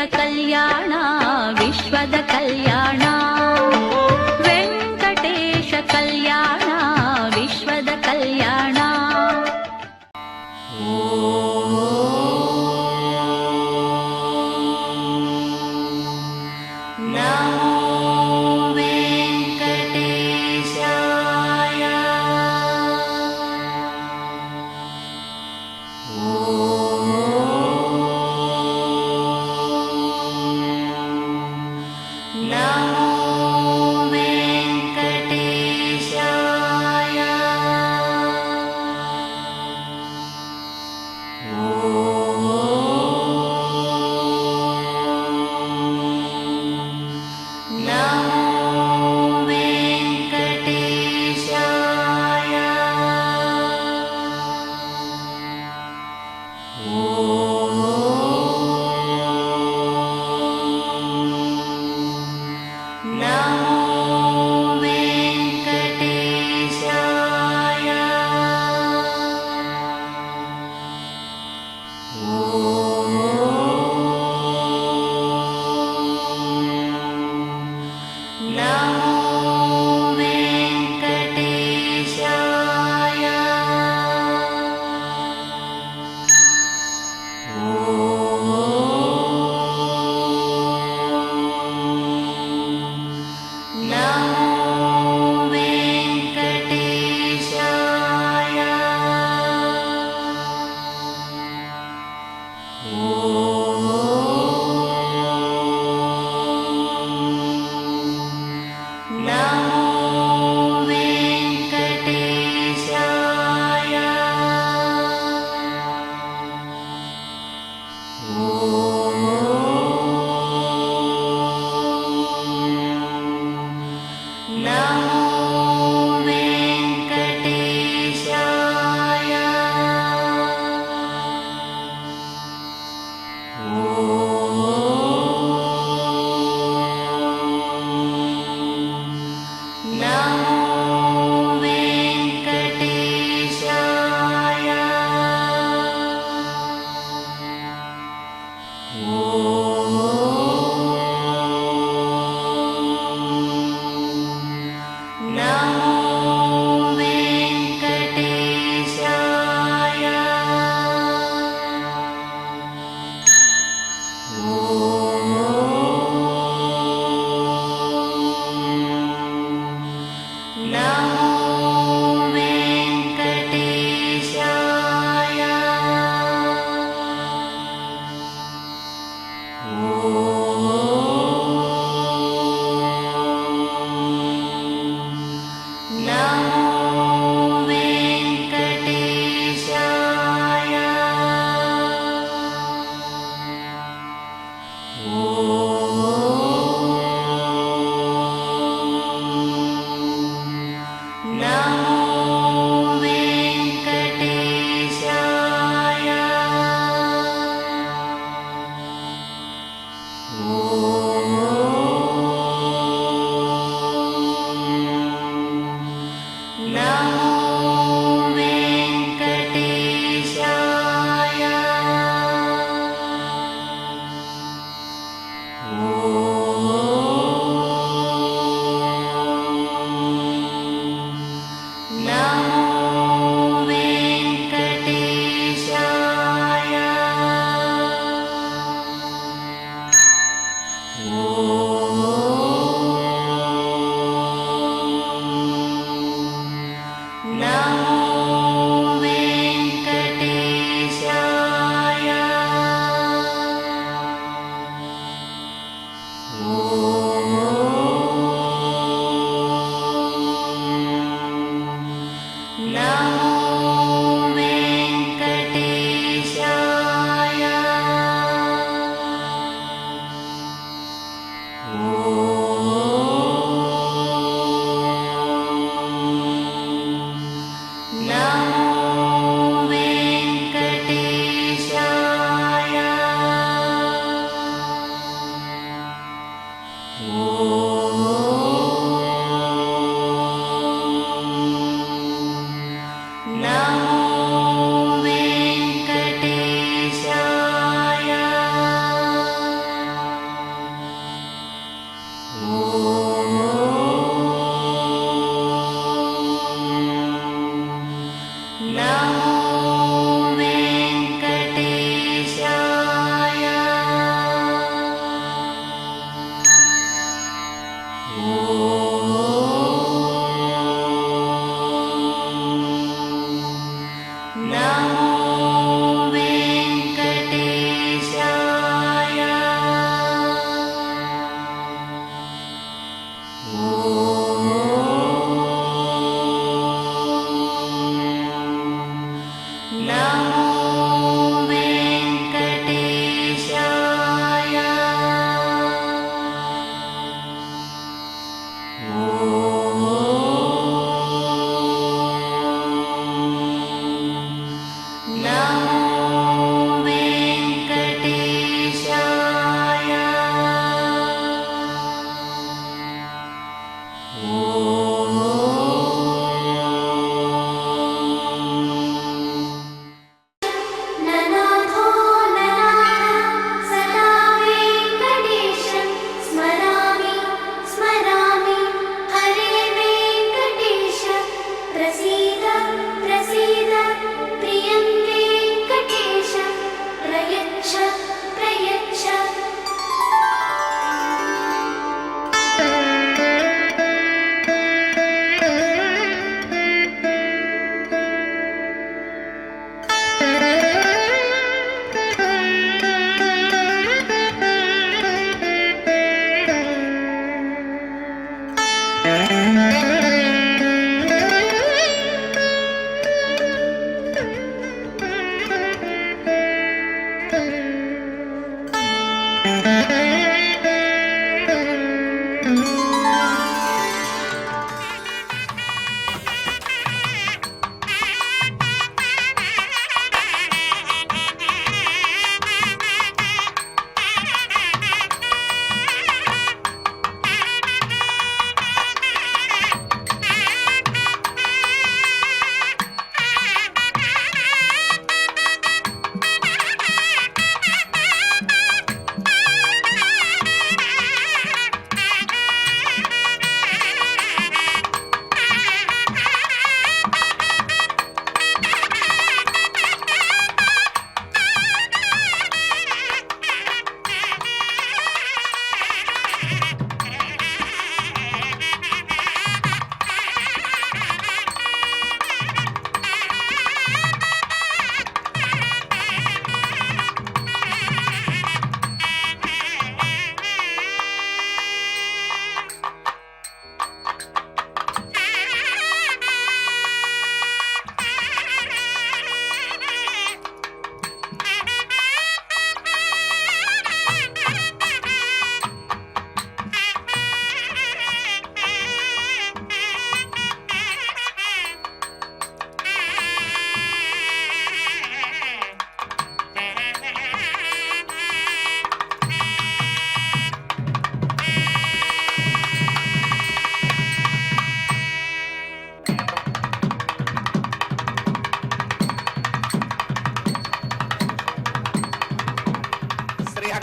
ಕಲ್ಯಾಣ ವಿಶ್ವದ ಕಲ್ಯಾಣ ವೆಂಕಟೇಶ ಕಲ್ಯಾಣ ವಿಶ್ವದ ಕಲ್ಯಾಣ.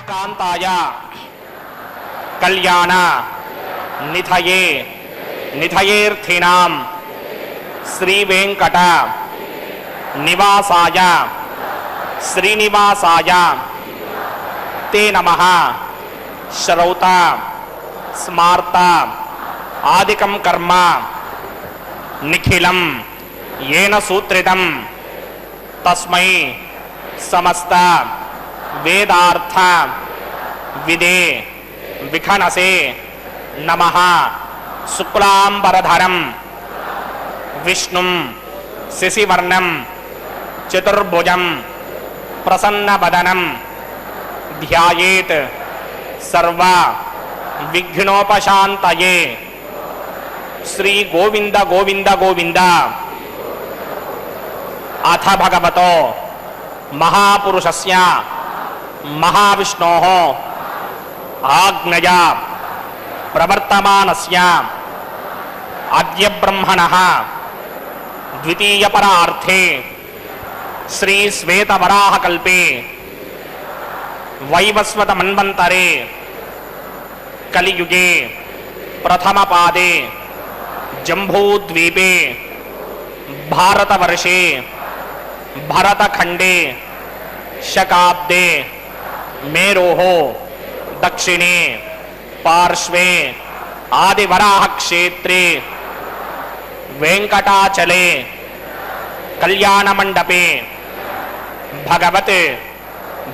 कांताय कल्याण निधये निधयेर्थिनां श्री वेंकट निवासाय श्रीनिवासाय ते नमः श्रौता स्मार्ता आदिकं कर्म निखिलं येन सूत्रितं तस्मै समस्त वेदार्थ विदे विखनसे नमः शुक्लांबरधरं विष्णुं शशिवर्णं चतुर्भुजं प्रसन्नवदनं ध्यायेत् सर्व विघ्नोपशान्तये श्री गोविंद गोविंद गोविंद। अथ भगवतो महापुरुषस्य महाविष्णोः आज्ञया प्रवर्तमानस्य अद्य ब्रह्मणः द्वितीयपरार्थे श्री श्वेतवराहकल्पे वैवस्वत मन्वन्तरे कलियुगे प्रथमपादे जम्बूद्वीपे भारतवर्षे भरतखंडे शकाब्दे मेरोः दक्षिणे पार्श्वे आदिवराह क्षेत्रे वेंकटाचले कल्याण मंडपे भगवत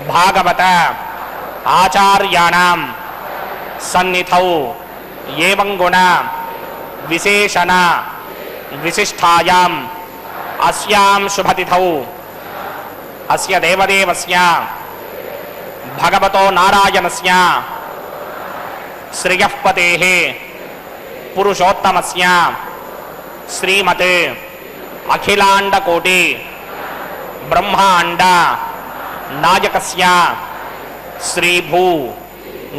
भागवत आचार्याणां सन्निधौ एवं गुण विशेषण विशिष्टायाम् अस्यां शुभतिथौ अस्य देवदेवस्य भगवतो नारायणस्य श्रियःपतेः पुरुषोत्तमस्य श्रीमते अखिलांडकोटि ब्रह्मांड नायकस्य श्रीभू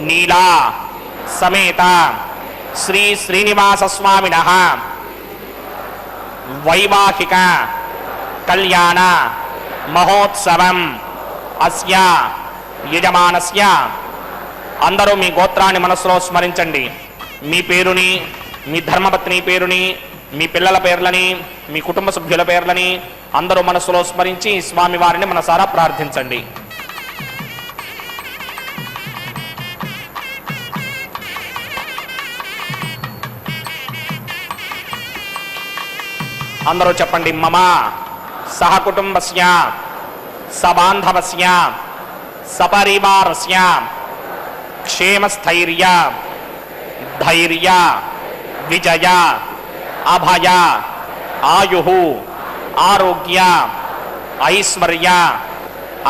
नीला समेत श्री श्रीनिवास स्वामिनः वैवाहिक कल्याण महोत्सवं अस्य यजमानस्य అందరూ మీ గోత్రాన్ని మనసులో స్మరించండి. మీ పేరుని, మీ ధర్మపత్ని పేరుని, మీ పిల్లల పేర్లని, మీ కుటుంబ సభ్యుల పేర్లని అందరూ మనసులో స్మరించి స్వామి వారిని మనసారా ప్రార్థించండి. అందరూ చెప్పండి. మమ సహ కుటుంబస్య సబాంధవస్య సపరివారస్య क्षेमस्थैर्य धैर्य विजय अभय आयुः आरोग्य ऐश्वर्य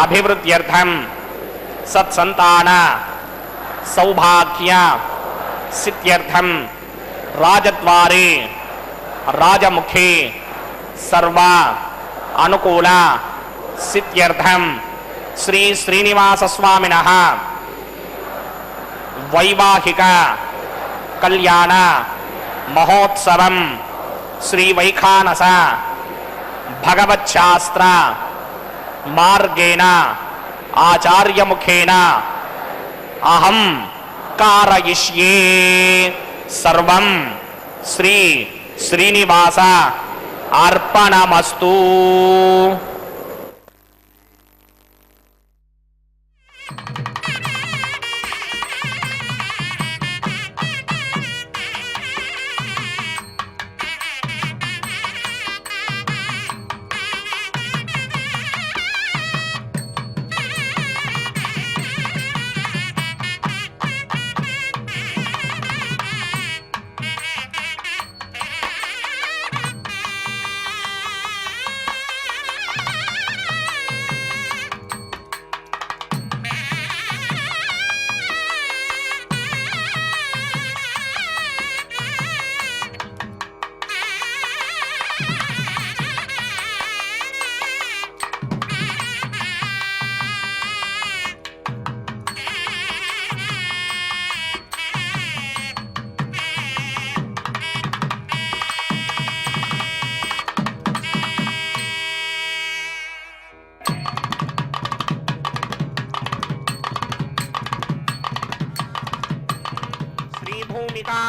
अभिवृद्ध्यर्थं सत्संतान सौभाग्य सिद्ध्यर्थं राजद्वारे राजमुखे सर्व अनुकूल सिद्ध्यर्थं श्री श्रीनिवास स्वामिनः वैवाहिक कल्याण महोत्सवं श्री वैखानस भगवच्छास्त्र मार्गेण आचार्य मुखेन अहं कारयिष्ये सर्वं श्री श्रीनिवास अर्पणमस्तु.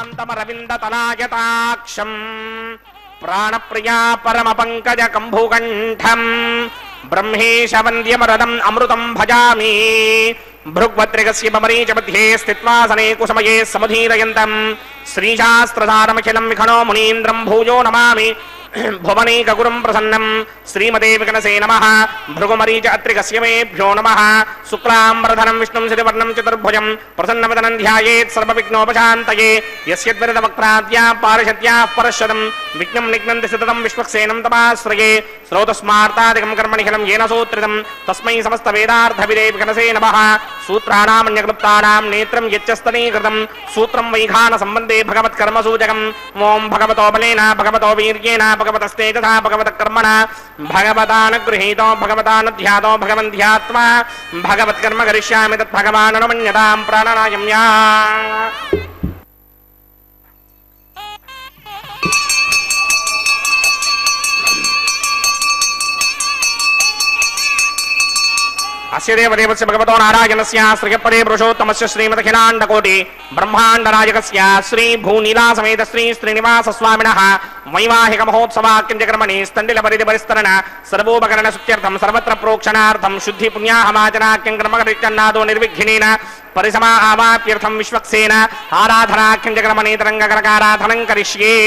శాంతమరవిందతలాయతాక్షం ప్రాణప్రియా పరమ పంకజ కంభుకంఠం బ్రహ్మేశ వంద్యమరదం అమృతం భజామి భృగ్వత్రికస్య మరీచ మధ్యే స్థిత్వాసనే కుసమయే సముధీరయంతం శ్రీశాస్త్రసారమఖిలం విఖణో మునీంద్రం భూయో నమామి భువనైకగురుం ప్రసన్నం శ్రీమతే వికనసే నమః భృగుమరీచ అత్రికస్య మేభ్యో నమః శుక్లాంబరధరం విష్ణుం శశివర్ణం చతుర్భుజం ప్రసన్నవదనం ధ్యాయేత్ సర్వవిఘ్నోపశాంతయే యస్యద్విరదవక్త్రాద్యా పారిషద్యా పరశతం విఘ్నం నిఘ్నంతి సతతం విశ్వక్సేనం తమాశ్రయే శ్రోతస్మార్తాదికం కర్మనిఖిలం येन సూత్రితం తస్మై సమస్త వేదార్థవిదే వికనసే నమః సూత్రాణామన్యక్లుప్తానాం నేత్రం యచ్చస్తనీకృతం సూత్రం వైఖాన సంబంధే భగవత్కర్మసూచకం ఓం భగవతో బలేన భగవతో వీర్యేణ భగవతస్తేజసా భగవత కర్మణ భగవతానుగృహీతో భగవతానుధ్యాతో భగవంధ్యాత్మా భగవత్కర్మ కరిష్యామి తద్భగవాననుమన్యతాం ప్రాణనాయమ్యా అస్య దేవదేవస్య భగవతో నారాయణస్య శ్రీయపదే పురుషోత్తమస్య శ్రీమదఖిలాండకోటి బ్రహ్మాండనాయకస్య శ్రీ భూనీలా సమేత శ్రీ శ్రీనివాస స్వామినః వైవాహిక మహోత్సవాక్యంజకర్మణి స్థండిల పరిధి పరిస్తరణ సర్వోపకరణ సుత్యర్థం సర్వత్ర ప్రోక్షణార్థం శుద్ధి పుణ్యాహమాచనాఖ్యం కర్మకరిచ్చన్నాదో నిర్విఘ్నేన పరిసమా ఆవాప్యర్థం విశ్వక్సేన ఆరాధనాఖ్యంజకర్మణి తరంగకరకారాధనం కరిష్యే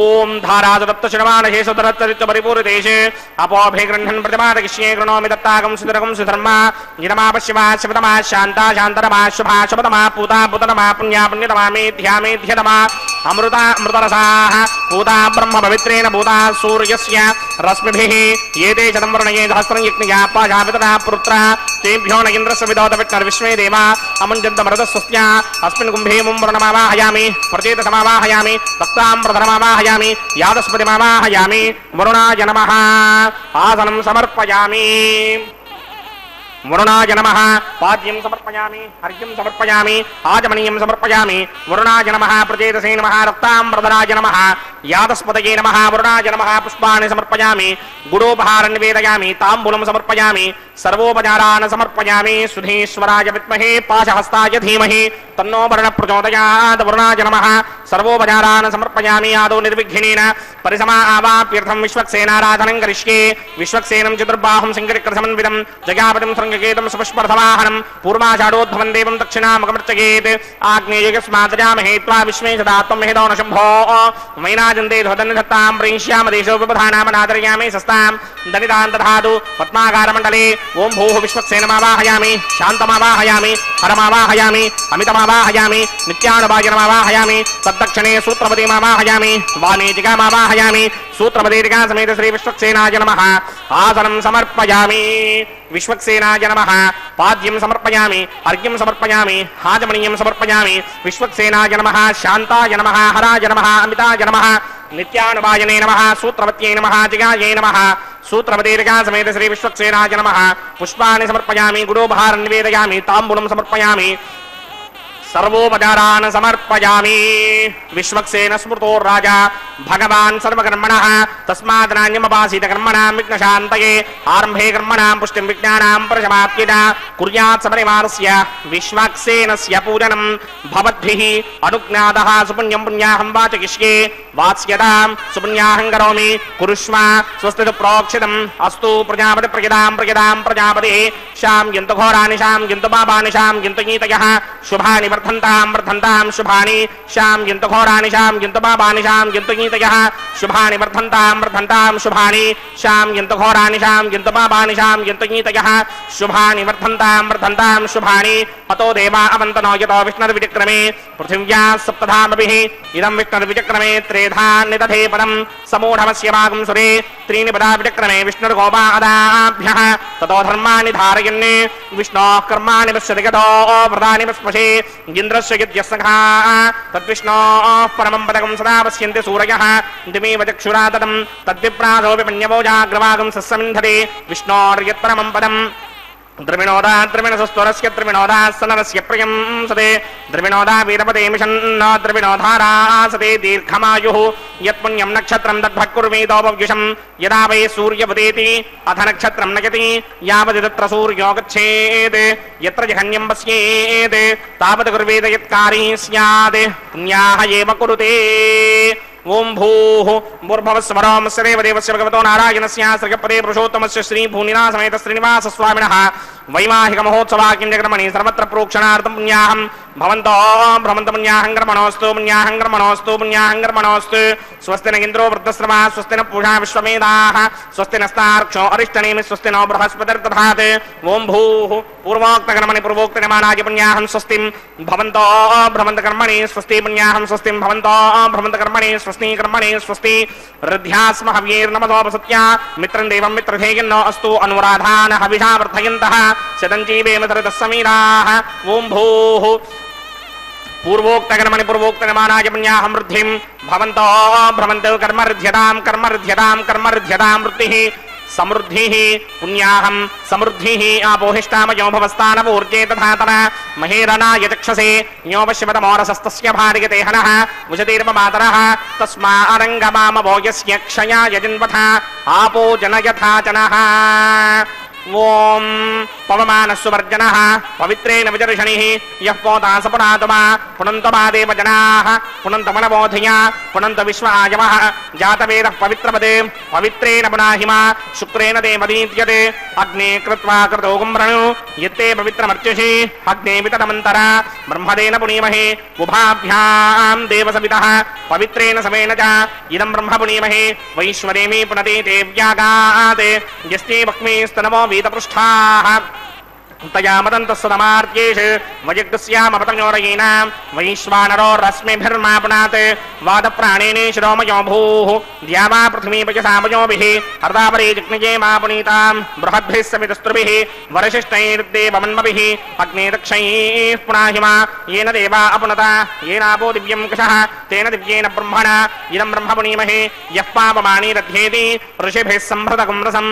ఓం ధారాదత్త శిరమానశేషోదరత్తరిత్వ పరిపూరితేషే అపోభే గృహన్ ప్రతిమాదకిష్యే గృణోమి దత్తాగం సుధరగం సుధర్మా గిరమాపశివా శివతమా శాంతా శాంతరమా శుభా శుభతమా పూతా పూతనమా పుణ్యా పుణ్యతమా మేధ్యా మేధ్యతమా అమృత అమృతరసాః పూతా బ్రహ్మ పవిత్రేణ పూతా సూర్యస్య రశ్మిభిః ఏతే శతం వరుణయే సహస్రం యజ్ఞయా పాశాపితరా పుత్ర తేభ్యో న ఇంద్రస్య విదోత విష్ణుర్విశ్వే దేవా అముంజంతమృతస్వస్య అస్మిన్ కుంభే ముం వరుణమావాహయామి ప్రచేత సమావాహయామి రక్తాంబరధరమావాహయామి యాదస్పతిమావాహయామి వరుణాయ నమః ఆసనం సమర్పయామి వరుణాయ నమః పాద్యం సమర్పయామి హర్యం సమర్పయామి ఆజమనీయం సమర్పయామి వరుణాయ నమః ప్రచేతసే నమః రక్తాంబరధరాయ నమః యాదస్పతయే నమః వరుణాయ నమః పుష్పాణి సమర్పయామి గుడోపహారం నివేదయామి తాంబూలం సమర్పయామి సర్వోపచారాన్ సమర్పయామి సుధీశ్వరాయ విద్మహే పాశహస్తాయ ధీమహి తన్నో వరుణ ప్రచోదయాత్ వరుణాయ నమః సర్వోపచారాన్ సమర్పయామి ఆదో నిర్విఘ్నేన పరిసమా ఆవాప్యర్థం విశ్వక్సేనారాధనం కరిష్యే విశ్వక్సేనం చతుర్బాహుం సింగరిక్రసమన్వితం జగాపతిం సంగకేతం సుపుష్పర్ధవాహనం పూర్వాషాఢోద్భవం దేవం దక్షిణాముఖమర్చయేత్ ఆగ్నేయస్మాదజామహే త్వా విశ్వేశదాత్వం మహిదో న శంభో వైనాజంతే ధ్వదన్ని దత్తాం ప్రేష్యామ దేశో విపధానామనాదర్యామి సస్తాం దనితాం దధాతు పద్మాకారమండలే ఓం భూః విశ్వక్సేనమావాహయామి శాంతమావాహయామి హరమావాహయామి అమితమావాహయామి నిత్యానుభాజనమావాహయామి తద్దక్షిణే సూత్రపతిమావాహయామి వాణీజికామావాహయామి సూత్రపదేతికా సమేత శ్రీ విశ్వక్సేనాయ నమః ఆసనం సమర్పయామి విశ్వక్సేనాయ నమః పాద్యం సమర్పయామి అర్ఘ్యం సమర్పయామి హాజమణీయం సమర్పయామి విశ్వక్సేనాయ నమః శాంతాయ నమః హరాయ నమః అమితాయ నమః నిత్యానుభాజనే నమః సూత్రవత్యై నమః జిగాయై నమః సూత్రపదేతికా సమేత శ్రీ విశ్వక్సేనాయ నమః పుష్పాణి సమర్పయామి గుడోపహారం నివేదయామి తాంబూలం సమర్పయామి సర్వోపచారాన్ సమర్పయామి విశ్వక్సేన స్మృతో రాజా భగవాన్ సర్వకర్మణః తస్మాత్ నాణ్యమపాసీత కర్మణాం విఘ్నశాంతయే ఆరంభే కర్మణాం పుష్టిం విజ్ఞానాం పరిసమాప్తిదా కుర్యాత్ సపరివారస్య విశ్వక్సేనస్య పూజనం భవద్భిః అనుజ్ఞాతః సుపుణ్యం పుణ్యాహం వాచయిష్యే వాత్స్యతాం సుపుణ్యాహం కరోమి కురుష్వ స్వస్తి ప్రోక్షితం అస్తు ప్రజాపతి ప్రజదాం ప్రజాపతి శాం యంతు ఘోరాని శాం యంతు పాపాని శాం యంతు గీతయః శుభాని వర్ధంతాం శుభాని శాం యంతు ఘోరాని శాం యంతు పాపాని శాం యంతు గీతయః శుభాని వర్ధంతాం శుభాని శాం యంతు ఘోరాని శాం యంతు పాపాని శాం యంతు గీతయః శుభాని వర్ధంతాం శుభాని అతో దేవా అవంతనో యతో విష్ణుర్విచక్రమే పృథివ్యా సప్తధామభిః ఇదం విష్ణుర్విచక్రమే త్రేధా నిదధే పదం సమూఢమస్య భాగం సురే త్రీణి పదా విచక్రమే విష్ణుర్గోపాదాభ్యః తతో ధర్మాణి ధారయన్ విష్ణోః కర్మాణి పశ్యతి గతో వ్రతాని పస్పశే ఇంద్రస్య యజ్ఞస్సఖా తద్విష్ణోః పరమం పదకం సదా పశ్యంతి సూరయః దిమేవ చక్షురా తదం తద్విప్రాసోపి పణ్యవోజాగ్రవాగం సస్సమింధతే విష్ణోర్యత్పరమం పదం द्रविणोदा द्रविणसस्वरस्य द्रविणोदासनरस्य प्रियं सदे द्रविणोदा वीरपदे मिषन्न द्रविणोधारासते दीर्घमायुः यत्पुण्यं नक्षत्रं तद्भक्कुर्वीदोपव्युषं यदा वै सूर्यवदेति अथ नक्षत्रं नयति यावदि तत्र सूर्यो गच्छेत् यत्र जघन्यं पश्येत् तावत् कुर्वेद यत्कारी स्यात् पुण्याः एव कुरुते ओं भूः भूर्भुवस्वरमस्य देवदेवस्य भगवतो नारायणस्य श्रीपदे पुरुषोत्तमस्य श्रीभूनिना समेत श्रीनिवासस्वामिनः वैवाहिक महोत्सवाकिं जगन्मणि सर्वत्र प्रोक्षणार्थं पुण्याहं भवन्तो भ्रमन्त पुण्याहङ्कर्मणोऽस्तु पुण्याहङ्कर्मणोऽस्तु पुण्याहङ्कर्मणोऽस्तु स्वस्ति न इन्द्रो वृद्धश्रवा स्वस्ति न पूषा विश्वमेधाः स्वस्ति नस्तार्क्ष्यो अरिष्टनेमि स्वस्ति नो बृहस्पतिर्दधात् ओं भूः पूर्वोक्तकर्मणि पूर्वोक्तनिमानाय पुण्याहं स्वस्तिं भवन्तो भ्रमन्तकर्मणि स्वस्ति पुण्याहं स्वस्तिं भवन्तो भ्रमन्तकर्मणि स्वस्ति कर्मणि स्वस्ति हृद्यास्म हव्यैर्नमसोपसत्या मित्रं देवं मित्रधेयन्नो अस्तु अनुराधानः हविषा वर्धयन्तः शतञ्जीवेम सरदस्समीराः ओं भूः पूर्वोक्तकर्मणि पूर्वोक्तनिमानाय पुण्याहं वृद्धिं भवन्तो भ्रमन्तो कर्मर्ध्यतां वृद्धिः समृद्धिः पुण्याहं समृद्धिः आपोहिष्टामयो भवस्तानवूर्जे तथातर महेरनाय चक्षसे यो पश्यमतमोरसस्तस्य भार्यते हनः मुषतीर्ममातरः तस्मारङ्गमामवो यस्य क्षयाय जिन्वथा आपो जनयथा जनः ओं पवमानस्सुवर्जनः पवित्रेण विजर्षणिः यः पोता स पुनातमा पुनन्तमा देवजनाः पुनन्तमनबोधया पुनन्त विश्व आयवः जातवेदः पवित्रपदे पवित्रेण पुनाहिमा शुक्रेण देवदीत्यते अग्ने कृत्वा कृतो गुम्रणु यत्ते पवित्रमर्चुषि अग्ने विततमन्तरा ब्रह्मदेन पुनीमहे उभाभ्यां देवसवितः पवित्रेण समेन च इदं ब्रह्म पुनीमहे वैश्वरेमी पुनते देव्यागात् यस्ते वक्मीस्तनमो वीतपृष्ठाः तया मदन्तस्सदमार्त्येष वयग्स्यामपतन्योरयीनां वैश्वानरो रश्मिभिर्मा पुनात् वादप्राणेने शिरोमयो भूः द्यावा पृथ्वीपयसामयोभिः हर्दापरे जिग्निजे मा पुनीतां बृहद्भिः समितस्त्रुभिः वरशिष्टैर्देवमन्मभिः अग्ने दक्षैः पुनाहिमा येन देवा अपुनता येनापो दिव्यं कषः तेन दिव्येन ब्रह्मणा इदं ब्रह्म पुनीमहे यः पापमानीरध्येति ऋषिभिः सम्भृतकं रसं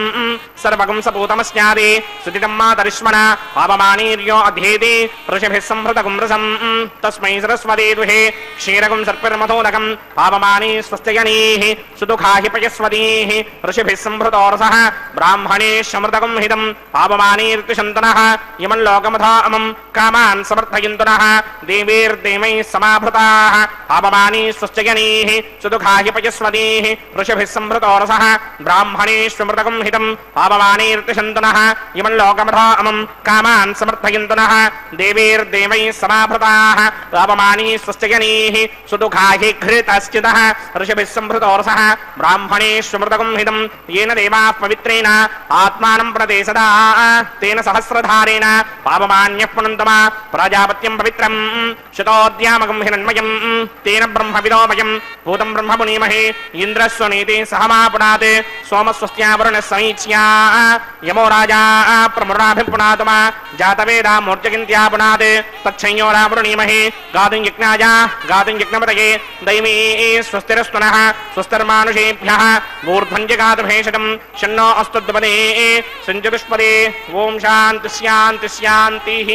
सर्वकं सपूतमस्यादि सुदितं मातरिष्मणा पापमानीर्यो अध्येति ऋषिभिः सम्भृतकं रसं तस्मै सरस्वती दुहे क्षीरकं सर्पिर्मथोदकं पापमानी स्वस्त्ययनीः सुदुःखा हि पयस्वतीः ऋषिभिः सम्भृतो रसः ब्राह्मणे समृतकं हितं पापमानीर्तिशन्तनः इमं लोकमथामं कामान् समर्थयन्तुनः देवीर्देवैः समाभृताः पापमानी स्वस्त्ययनीः सुदुःखा हि पयस्वतीः ऋषिभिः सम्भृतो रसः ब्राह्मणे समृतकं हितं पापमानीर्तिशन्तनः इमं लोकमथामं कामान् समर्थयन्तुनः देवीर्देवैः समाभृताः पापमानी स्वस्त्ययनीः सुदुःखा हि घृतश्चितः ऋषिभिः सम्भृतो रसः ब्राह्मणे स्वमृतकं हितं येन देवाः पवित्रेण आत्मानं प्रते सदा तेन सहस्रधारेण पापमान्यः पुनन्तमा प्रजापत्यं पवित्रं शतोद्यामकं हिरण्मयं तेन ब्रह्मविदोमयं भूतं ब्रह्म पुनीमहे इन्द्रस्वनीति सहमापुनात् सोमस्वस्त्या वरुणः समीच्या यमो राजा प्रमुराभिपुनातमा जातवेदा मूर्जगिन्त्या पुनात् तच्छंयो रामरुणीमहे गातुं यज्ञाय गातुं यज्ञपतये दैवी स्वस्तिरस्तुनः स्वस्तिर्मानुषेभ्यः ऊर्ध्वञ्जगातभेषजं शन्नो अस्तुद्वदे सञ्चतुष्पदे ओं शान्ति शान्ति शान्तिः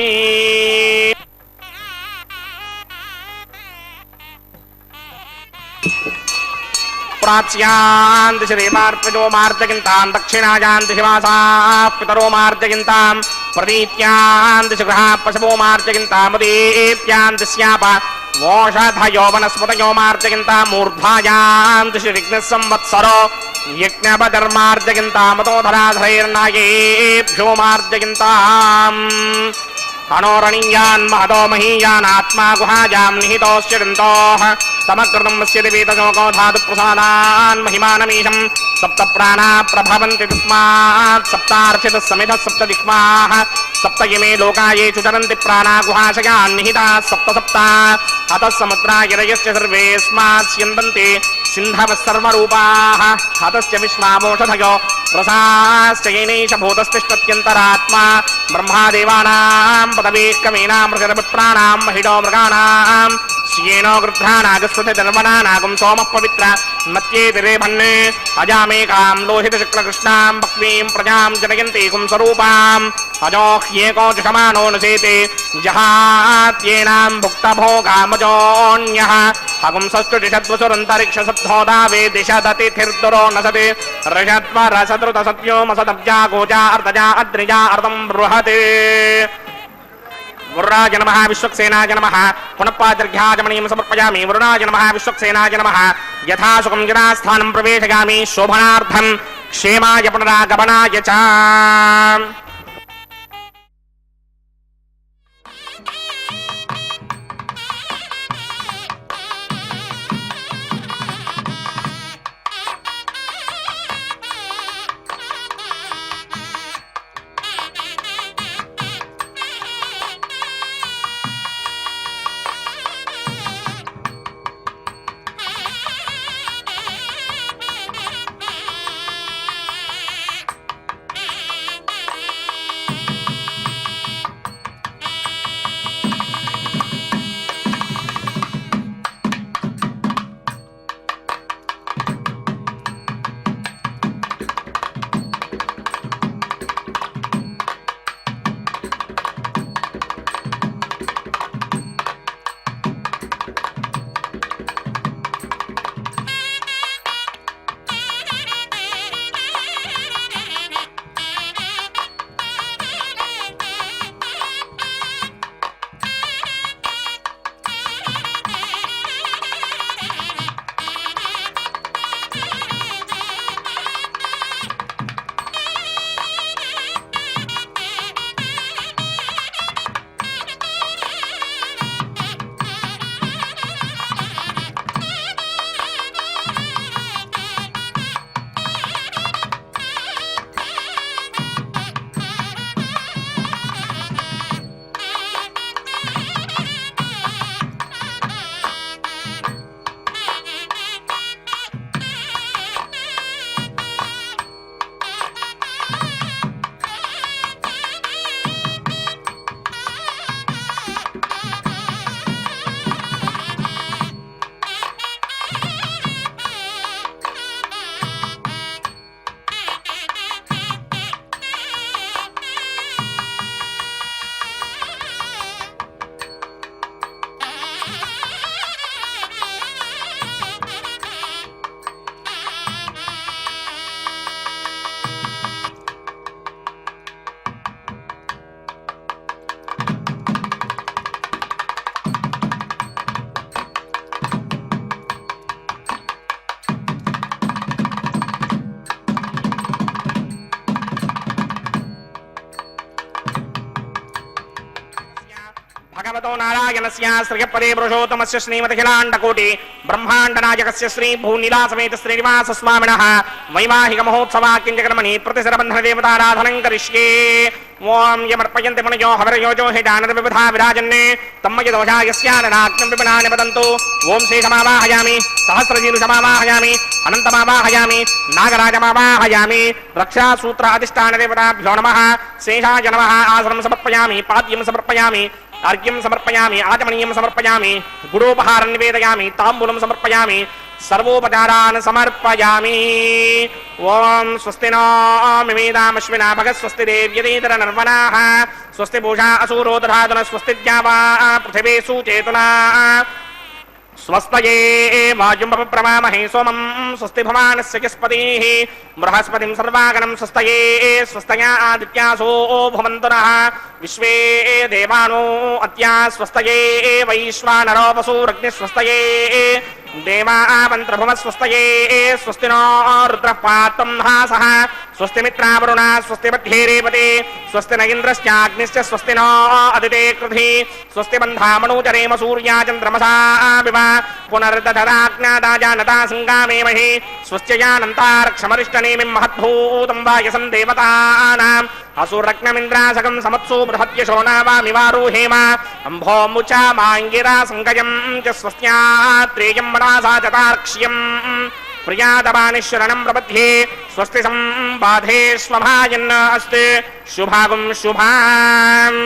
प्राच्यान् दिशदेवार्पितो मार्जगिन्तां दक्षिणायां दिशवासाः पितरो मार्जगिन्तां प्रतीत्यान् दिशगृहाः पशवो मार्जगिन्ताम् उदेत्यान् दिश्याप वोषधयो वनस्पतयो मार्जगिन्तां मूर्धायां दिशि विघ्नः संवत्सरो यज्ञपधर्मार्जगिन्तामतोधराधरैर्नायेभ्यो मार्जगिन्ताम् अणोरणीयान् महतो महीयान् आत्मा गुहायां निहितोऽस्य दन्तोः तमकृतं वस्यति वेदशोको धातुप्रसादान् महिमानमीशं सप्त प्राणा प्रभवन्ति तस्मात् सप्तार्चितः समिधः सप्त दिक्माः सप्त इमे लोकाये चुचरन्ति प्राणा गुहाशयान् निहिताः सप्त सप्ता अतः समुद्रा गिरयश्च सर्वेऽस्मात् स्यन्दन्ति सिन्धवः सर्वरूपाः हतश्च विश्वामोषधयो रसाश्च येनैष भूतस्तिष्ठत्यन्तरात्मा ब्रह्मादेवानां पदवीक्रमेणां मृगर्विप्राणां महिडो मृगाणां श्येनो गृध्रानागस्वते धर्मणानागं सोमः पवित्र मत्ये तिरेभन्ने अजामेकां लोहितशुक्लकृष्णां भक्वीं प्रजां जनयन्तीकुं स्वरूपाम् अजो ह्येको जुषमानो नसेते जहात्येनां भुक्तभोगामजोऽन्यः अगुंसस्तुतिषद्वसुरन्तरिक्षसद्धोदावे दिशदतिथिर्दुरो नसते रजत्वरसदृतसत्योमसदब्जा गोजा अर्धजा अद्रिजा अर्धं बृहते वरुणाय नमः विश्वक्सेनाय नमः पुनःपादर्घ्याजमनीं समर्पयामि वरुणाय नमः विश्वक्सेनाय नमः यथा सुखं जनास्थानं प्रवेशयामि शोभनार्थं क्षेमाय पुनरागमनाय च भगवतो नारायणस्य श्रियपदे पुरुषोत्तमस्य श्रीमदखिलाण्डकोटि ब्रह्माण्डनायकस्य श्री भूनिलासमेत श्रीनिवास स्वामिनः वैवाहिक महोत्सवाकिञ्जकर्मणि प्रतिसरबन्धन देवताराधनं करिष्ये ओम यमर्पयन्ते मुनयो हवरयोजो हे जानद विबुधा विराजन्ने तम्मय दोषायस्याननाग्नं विपणानि वदन्तु ओम शेषमावाहयामि सहस्रजीनुषमावाहयामि अनन्तमावाहयामि नागराजमावाहयामि रक्षासूत्र अधिष्ठान देवताभ्यो नमः शेषाय नमः आसनं समर्पयामि पाद्यं समर्पयामि अर्घ्यं समर्पयामि आचमनीयं समर्पयामि गुडोपहारं निवेदयामि ताम्बूलं समर्पयामि सर्वोपचारान् समर्पयामि ओम स्वस्ति नो मिमेदामश्विना भगत् स्वस्ति देव्यदेतर नर्वणाः स्वस्ति पूषा असुरो दधातुनः स्वस्ति द्यावा पृथिवी सुचेतुना स्वस्तये वायुं प्रमामहे सोमं स्वस्ति भवानस्य किस्पतिः बृहस्पतिं सर्वागणं स्वस्तये स्वस्तया आदित्यासो भवन्तु नः विश्वे देवानो अत्या स्वस्तये वैश्वानरो वसुरग्निः स्वस्तये देवामन्त्रभुवस्वस्तये स्वस्ति नो रुद्रः पात्वं हासः स्वस्ति मित्रावरुणा स्वस्ति मध्ये रेवते स्वस्ति न इन्द्रश्चाग्निश्च स्वस्ति नो अदिते कृधि स्वस्ति बन्धामनोचरेम सूर्या चन्द्रमसा विव पुनर्दधराज्ञादाजानता सङ्गामेमहि स्वस्त्ययानन्तारक्षमरिष्टनेमिं महद्भूतं वायसं देवतानाम् असुरग्नमिन्द्रासकं समत्सु बृहत्यशो नावामिवारुहेम अम्भो मुचा माङ्गिरा सङ्गयं च स्वस्त्यात्रेयं मनसा च तार्क्ष्यम् प्रियादवानिशरणं प्रपद्ये स्वस्ति सम्बाधेष्वभायन् अस्ति शुभागुं शुभाम्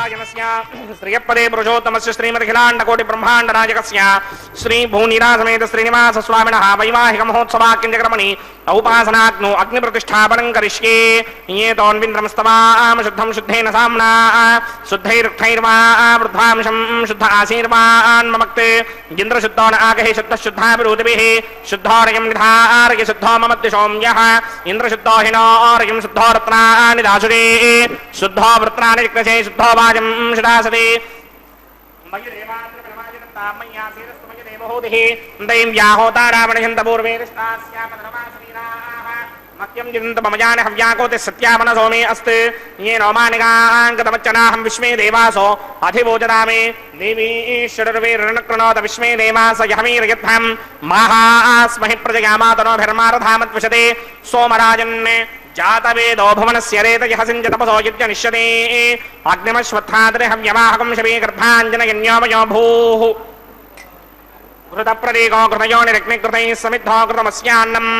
नारायणस्य श्रियपदे पुरुषोत्तमस्य श्रीमदखिलाण्डकोटिब्रह्माण्डनायकस्य श्रीभूनिरासमेत श्रीनिवासस्वामिनः वैवाहिकमहोत्सवाख्यञ्चक्रमणि औपासनाग्नो अग्निप्रतिष्ठापनं करिष्ये ये तोन्विन्द्रमस्तवाम शुद्धं शुद्धेन साम्ना शुद्धैरुक्थैर्वा वृद्धांशं शुद्ध आशीर्वान् ममक्ते इन्द्रशुद्धो न आगहे शुद्धः शुद्धार्यं निधार्य शुद्धो ममत्ति सौम्यः इन्द्रशुद्धो हिनोर्यं शुद्धो रत्नानि दासुरे शुद्धो वृत्राणि जिक्नसे शुद्धो वाजं शुदासते मह्यं जिन्तमयान हव्याकोति सत्यामनसो मे अस्ति ये नौमानिकाङ्गतमच्चनाहं विश्वे देवासो अधिवोचरामे देवी षडर्वेरणकृणोत विश्वे देवास यहमीरयध्वं माहास्महि प्रजगामातनोभिर्मारधामत्विशते सोमराजन् जातवेदो भुवनस्य रेतयः सिञ्चतपसो यज्ञनिष्यते अग्निमश्वत्थाद्रे हव्यवाहकं शवे गर्भाञ्जनयन्योमयो भूः घृतप्रदीको घृतयोनिरग्निकृतैः समिद्धो घृतमस्यान्नम्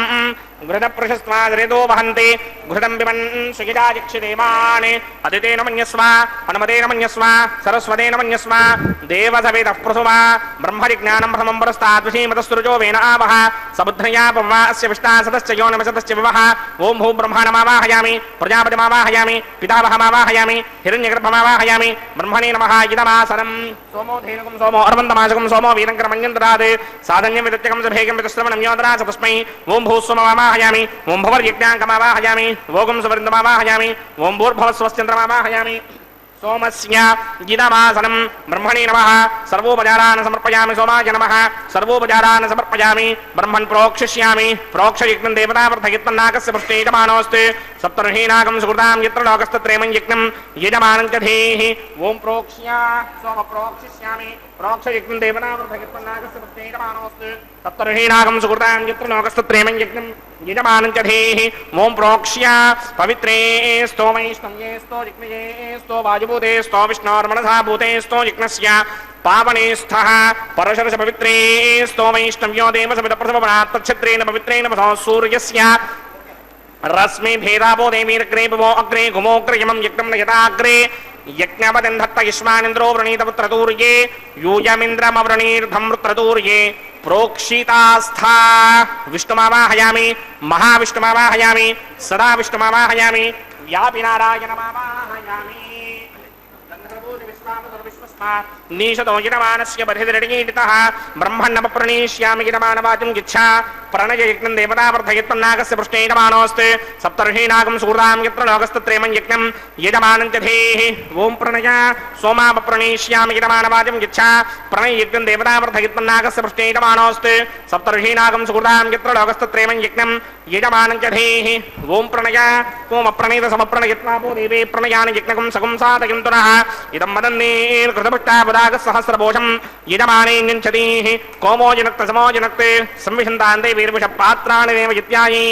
घृतप्रशस्त्वादरेदो वहन्ति घृतं पिबन् सुखिजाजिक्षिदेवान् अदितेन मन्यस्व हनुमतेन मन्यस्व सरस्वतेन मन्यस्व देवसवेदः प्रसुवा ब्रह्मरिज्ञानं प्रथमं परस्ताद्विषीमतस्तुरुजो वेन आवह सबुद्धया पवा अस्य विष्टा सदश्च योनिमसतश्च विवः ॐ भू ब्रह्माणमावाहयामि प्रजापतिमावाहयामि पितामहमावाहयामि हिरण्यगर्भमावाहयामि ब्रह्मणे नमः इदमासनं सोमो धेनुकं सोमो अर्वन्तमासकं सोमो वीरङ्करमन्यन्तरात् साधन्यं विदत्यकं सभेगं विदस्त्रमणं योदरास तस्मै ॐ भू सोममावाहयामि ॐ भवर्यज्ञाङ्कमावाहयामि वोगं सुवृन्दमावाहयामि ॐ भूर्भवस्वश्चन्द्रमावाहयामि सोमस्य इदमासनं ब्रह्मणे नमः सर्वोपचारान् समर्पयामि सोमाय नमः सर्वोपचारान् समर्पयामि ब्रह्मन् प्रोक्षिष्यामि प्रोक्षयज्ञं देवतावर्धयित्वन्नाकस्य पृष्ठे यजमानोऽस्ति सप्तर्षीनागं सुकृतां यत्र लोकस्तत्रेमं यज्ञं यजमानं च धीः ॐ प्रोक्ष्य सोम प्रोक्षिष्यामि प्रोक्षयज्ञं देवतावर्धयित्वन्नाकस्य पृष्ठे यजमानोऽस्ति सप्तर्षीनागं सुकृतां यत्र लोकस्तत्रेमं यज्ञं यजमानं च धीः ॐ प्रोक्ष्य पवित्रे स्तो वैष्णव्ये स्तो जिग्नये स्तो वायुभूते स्तो विष्णोर्मनसा भूते स्तो जिग्नस्य पावने स्थः परशरस पवित्रे स्तो वैष्णव्यो देवसविदप्रथमपरात् तच्छत्रेण पवित्रेण वसो सूर्यस्य रश्मि भेदावो देवीर्ग्रे भवो अग्रे घुमोग्रयमं यज्ञं नयताग्रे यज्ञपतिन्धत्त युष्मानिन्द्रो वृणीतपुत्रतूर्ये यूयमिन्द्रमवृणीर्धं वृत्रतूर्ये प्रोक्षितास्था विष्णुमावाहयामि महाविष्णुमावाहयामि सदा विष्णुमावाहयामि व्यापिनारायणमावाहयामि नीशतो यजमानस्य बर्हिर्डीडितः ब्रह्मण्णप्रणीष्यामि यजमानवाचं गिच्छा प्रणययज्ञं देवतावर्धयित्वन्नागस्य पृष्ठे यजमानोऽस्ति सप्तर्षीनागं सुहृदां यत्र लोकस्तत्रेमं यज्ञं यजमानं च धीः ॐ प्रणय सोमाप्रणीष्यामि यजमानवाचं गिच्छा प्रणययज्ञं देवतावर्धयित्वन्नागस्य पृष्ठे यजमानोऽस्ति सप्तर्षीनागं सुहृदां यत्र लोकस्तत्रेमं यज्ञं यजमानं च धीः ॐ प्रणय ओमप्रणीतसमप्रणयित्वापो देवे प्रणयानि यज्ञकं सगुं साधयन्तु नः इदं मदन्नीर्कृतभुष्टापदागसहस्रभोषं यजमाने ञ्चतीः कोमो जनक्त समो जनक्ते संविशन्तान्ते वीर्विषपात्राणि देव इत्यायि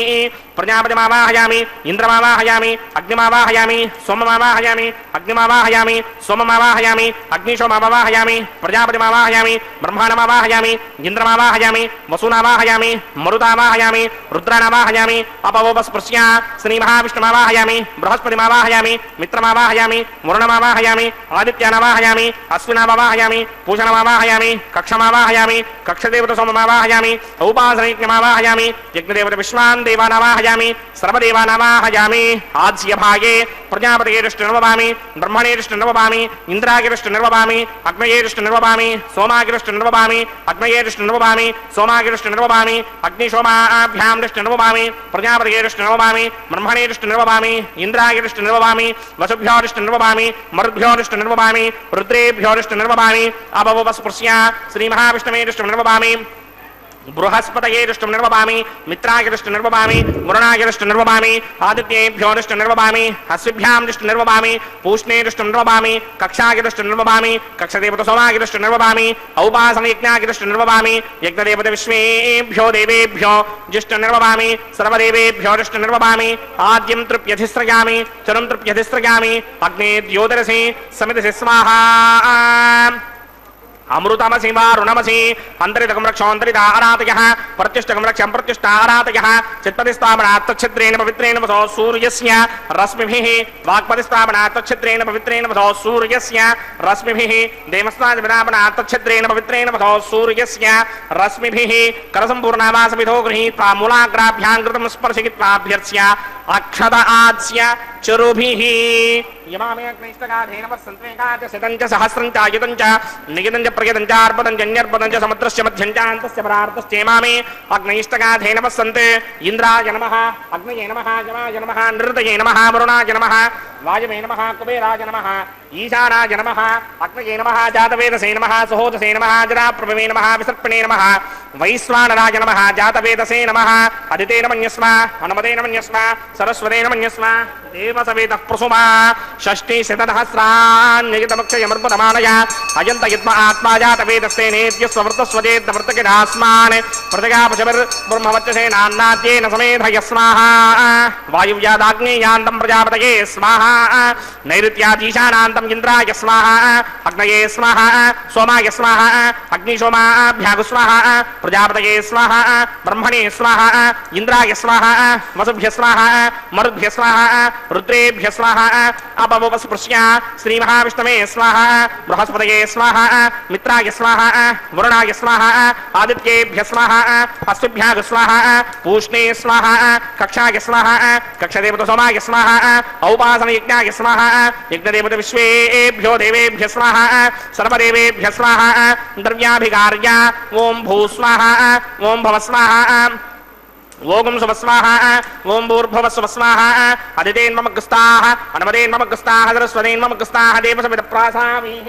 प्रजापतिमावाहयामि इन्द्रमावाहयामि अग्निमावाहयामि सोममावाहयामि अग्निमावाहयामि सोममावाहयामि अग्निशोमावाहयामि प्रजापतिमावाहयामि ब्रह्माणमावाहयामि इन्द्रमावाहयामि वसुनावाहयामि मरुतावाहयामि रुद्राणावाहयामि अपवोपस्पृश्य श्रीमहाविष्णुमावाहयामि बृहस्पतिमावाहयामि मित्रमावाहयामि वरुणमावाहयामि आदित्यानावाहयामि अश्विनावाहयामि पूषणमावाहयामि कक्षमावाहयामि कक्षदेवतसोममावाहयामि औपासनयज्ञमावाहयामि यज्ञदेवतविश्वान् देवानावाहयामि सर्वदेवानावाहयामि आज्यभागे प्रजापतिर्ष्टनिर्ववामि ब्रह्मणेर्ष्टनिर्ववामि इन्द्रागिर्ष्टनिर्ववामि अग्नयेर्ष्टनिर्ववामि सोमागिर्ष्टनिर्ववामि अग्नयेर्ष्टनिर्ववामि सोमागिर्ष्टनिर्ववामि अग्निशोमाभ्यां दृष्टनिर्ववामि प्रजापतिर्ष्टनिर्ववामि ब्रह्मणेर्ष्टनिर्ववामि इन्द्रागिर्ष्टनिर्ववामि वसुभ्योर्ष्टनिर्ववामि मरुद्भ्योर्ष्टनिर्ववामि रुद्रेभ्योर्ष्टनिर्ववामि अपवस्पृश्य श्रीमहाविष्णुमेर्ष्टनिर्ववामि बृहस्पतयेर्ष्टनिर्ववामि मित्रागिर्ष्टनिर्ववामि वरुणागिर्ष्टनिर्ववामि आदित्येभ्योर्ष्टनिर्ववामि हस्विभ्यां पूष्णेर्ष्टनिर्ववामि कक्षागिर्ष्टनिर्ववामि कक्षदेवतसोमागिर्ष्टनिर्ववामि औपासनयज्ञागिर्ष्टनिर्ववामि यज्ञदेवतविश्वेभ्यो देवेभ्यो जिष्टनिर्ववामि सर्वदेवेभ्योर्ष्टनिर्ववामि आद्यं तृप्यधिस्रयामि चरं तृप्यधिस्रयामि अग्ने द्योदरसि समिधसि स्वाहा अमृतमसि वारुणमसि अन्तरितकं रक्षोऽन्तरितारातयः प्रत्युष्टकं रक्षं प्रत्युष्टारातयः चित्पतिस्थापनात् तच्छिद्रेण पवित्रेण वसो सूर्यस्य रश्मिभिः वाक्पतिस्थापनात् तच्छिद्रेण पवित्रेण वसो सूर्यस्य रश्मिभिः देवस्नादिविनापनात् तच्छिद्रेण पवित्रेण वसो सूर्यस्य रश्मिभिः करसम्पूर्णावासविधो गृहीत्वा मूलाग्राभ्यां कृतं स्पर्शयित्वाभ्यर्च्य अक्षत आद्स्य चरुभिः यमामे अग्निष्टगाधेन वसन्त्वेकाच शतञ्च सहस्रञ्च आयुतञ्च निगितञ्च प्रयतञ्च अर्पतञ्च न्यर्पतञ्च समुद्रस्य मध्यञ्च अन्तस्य परार्तश्चेमामे अग्निष्टगाधेन वसन्ते इन्द्राय नमः अग्नये नमः यमाय नमः नृतये नमः वरुणाय नमः वायवे नमः कुबेराय नमः ईशानाय नमः अग्नये नमः जातवेदसे नमः सहोदसे नमः जराप्रभवे नमः विसर्पणे नमः वैश्वानराय नमः जातवेदसे नमः अदितेन मन्यस्मा हनुमतेन मन्यस्मा सरस्वतेन मन्यस्मा देवसवेतः प्रसुमा षष्ठी शतसहस्रान्यतमक्षयमर्पतमानया अजन्त यद्म आत्मा जातवेदस्ते नेत्यस्ववृतस्वजेद्वर्तकिरास्मान् प्रतिगापशविर्ब्रह्मवच्चसेनान्नाद्येन समेधयस्माः वायुव्यादाग्नेयान्तं प्रजापतये स्वाहा नैऋत्याधीशानान्तम् इन्द्राय स्वाहा अग्नये स्वाहा सोमाय स्वाहा अग्निशोमाभ्यागु स्वाहा प्रजापतये स्वाहा ब्रह्मणे स्वाहा इन्द्राय स्वाहा वसुभ्य स्वाहा मरुद्भ्य स्वाहा रुद्रेभ्य स्वाहा अपवस्पृश्य श्रीमहाविष्णवे स्वाहा बृहस्पतये स्वाहा मित्राय स्वाहा वरुणाय स्वाहा आदित्येभ्य स्वाहा अश्विभ्याग स्वाहा पूष्णे स्वाहा कक्षाय स्वाहा कक्षदेवत सोमाय स्वाहा औपासनयज्ञाय स्वाहा यज्ञदेवत विश्वेभ्यो देवेभ्य स्वाहा सर्वदेवेभ्य स्वाहा द्रव्याभिकार्य ओं भू स्वाहा ओं भव स्वाहा ओम सुवस्वाहा ओम भूर्भुवस्वस्वाहा अदितेन्ममग्रस्ताः अनुमतेन्ममग्रस्ताः सरस्वतेन्ममग्रस्ताः देवसविदप्रासामीः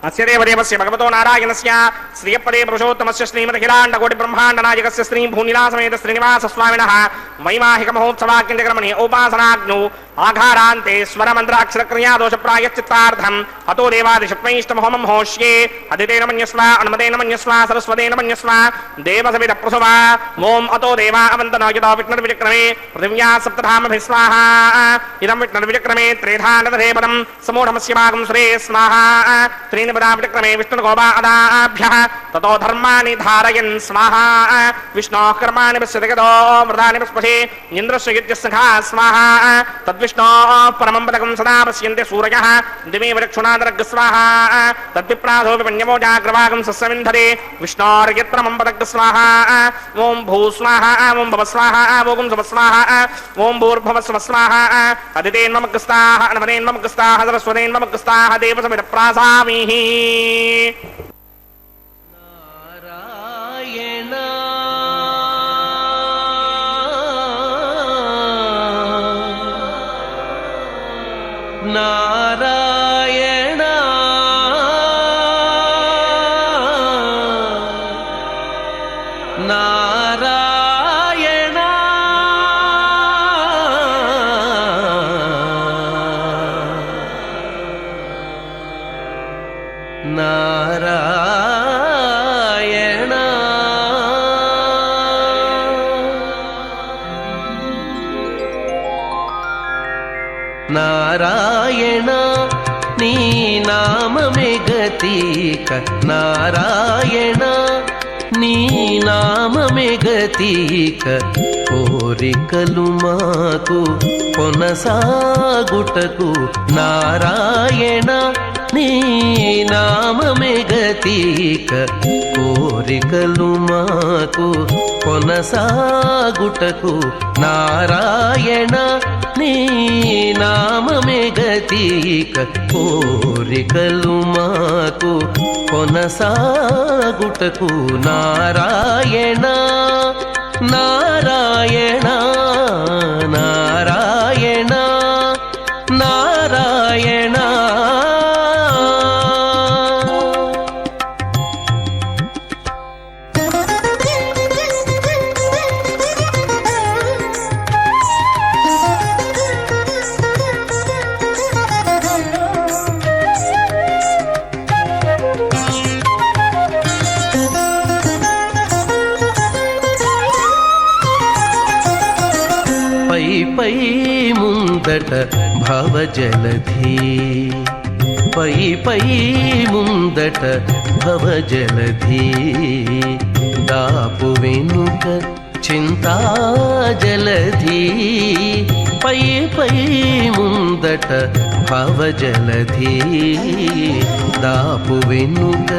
अस्य देवदेवस्य भगवतो नारायणस्य श्रियपदे पुरुषोत्तमस्य श्रीमदखिलाण्डकोटिब्रह्माण्डनायकस्य श्रीभूनिलासमेत श्रीनिवासस्वामिनः वैवाहिकमहोत्सवाख्यक्रमणे उपासनाग्नौ आघारान्ते स्वरमन्त्राक्षरक्रियादोषप्रायश्चित्तार्थम् अतो देवादिशत्वैष्टमहोमं होष्ये अदितेन मन्यस्वा अनुमतेन मन्यस्वा सरस्वतेन मन्यस्वा देवसविदप्रसवा ओम अतो देवा अवन्तनो यतो विष्णुर्विचक्रमे पृथिव्या सप्तधामभिः स्वाहा इदं विष्णुर्विचक्रमे त्रेधानदधेपदं समूढमस्य भागं सुरे स्वाहा त्रीनिपदाविचक्रमे विष्णुर्गोपादाभ्यः ततो धर्माणि धारयन् स्वाहा विष्णोः कर्माणि पश्यति गतो मृदानि पस्पशे इन्द्रस्य युज्यसखा स्वाहा तद्विष्णोः परमं पदकं सदा पश्यन्ति सूरयः दिवे वृक्षुणादरग् स्वाहा तद्विप्रासो विपण्यमो जाग्रवागं सस्यविन्धरे विष्णोर्यत्परमं पदग् स्वाहा ओं भू स्वाहा ओं भव स्वाहा ओं सुव स्वाहा ओं भूर्भुवस्व स्वाहा अदितेन्ममग्रस्ताः अनुमतेन्ममग्रस्ताः सरस्वतेन्ममग्रस्ताः देवसमिदप्रासामीः नारायण नारायण नारायण नारायण नारायण नी नाममे गतिक नारायण నీ నామమే గతిక కోరికలు మాకు కొనసాగుటకు నారాయణ నీ నామమే గతిక కోరికలు మాకు కొనసాగుటకు నారాయణ నీ నామమే గతిక కోరికలు మాకు కొనసాగుటకు నారాయణ నారాయణ నారాయణ నారాయణ పై ముందట భవజలధి పై పై ముందట భవజలధి దాపు వెనుక చింతా జలధి పై పై ముందట భవజలధి దాపు వెనుక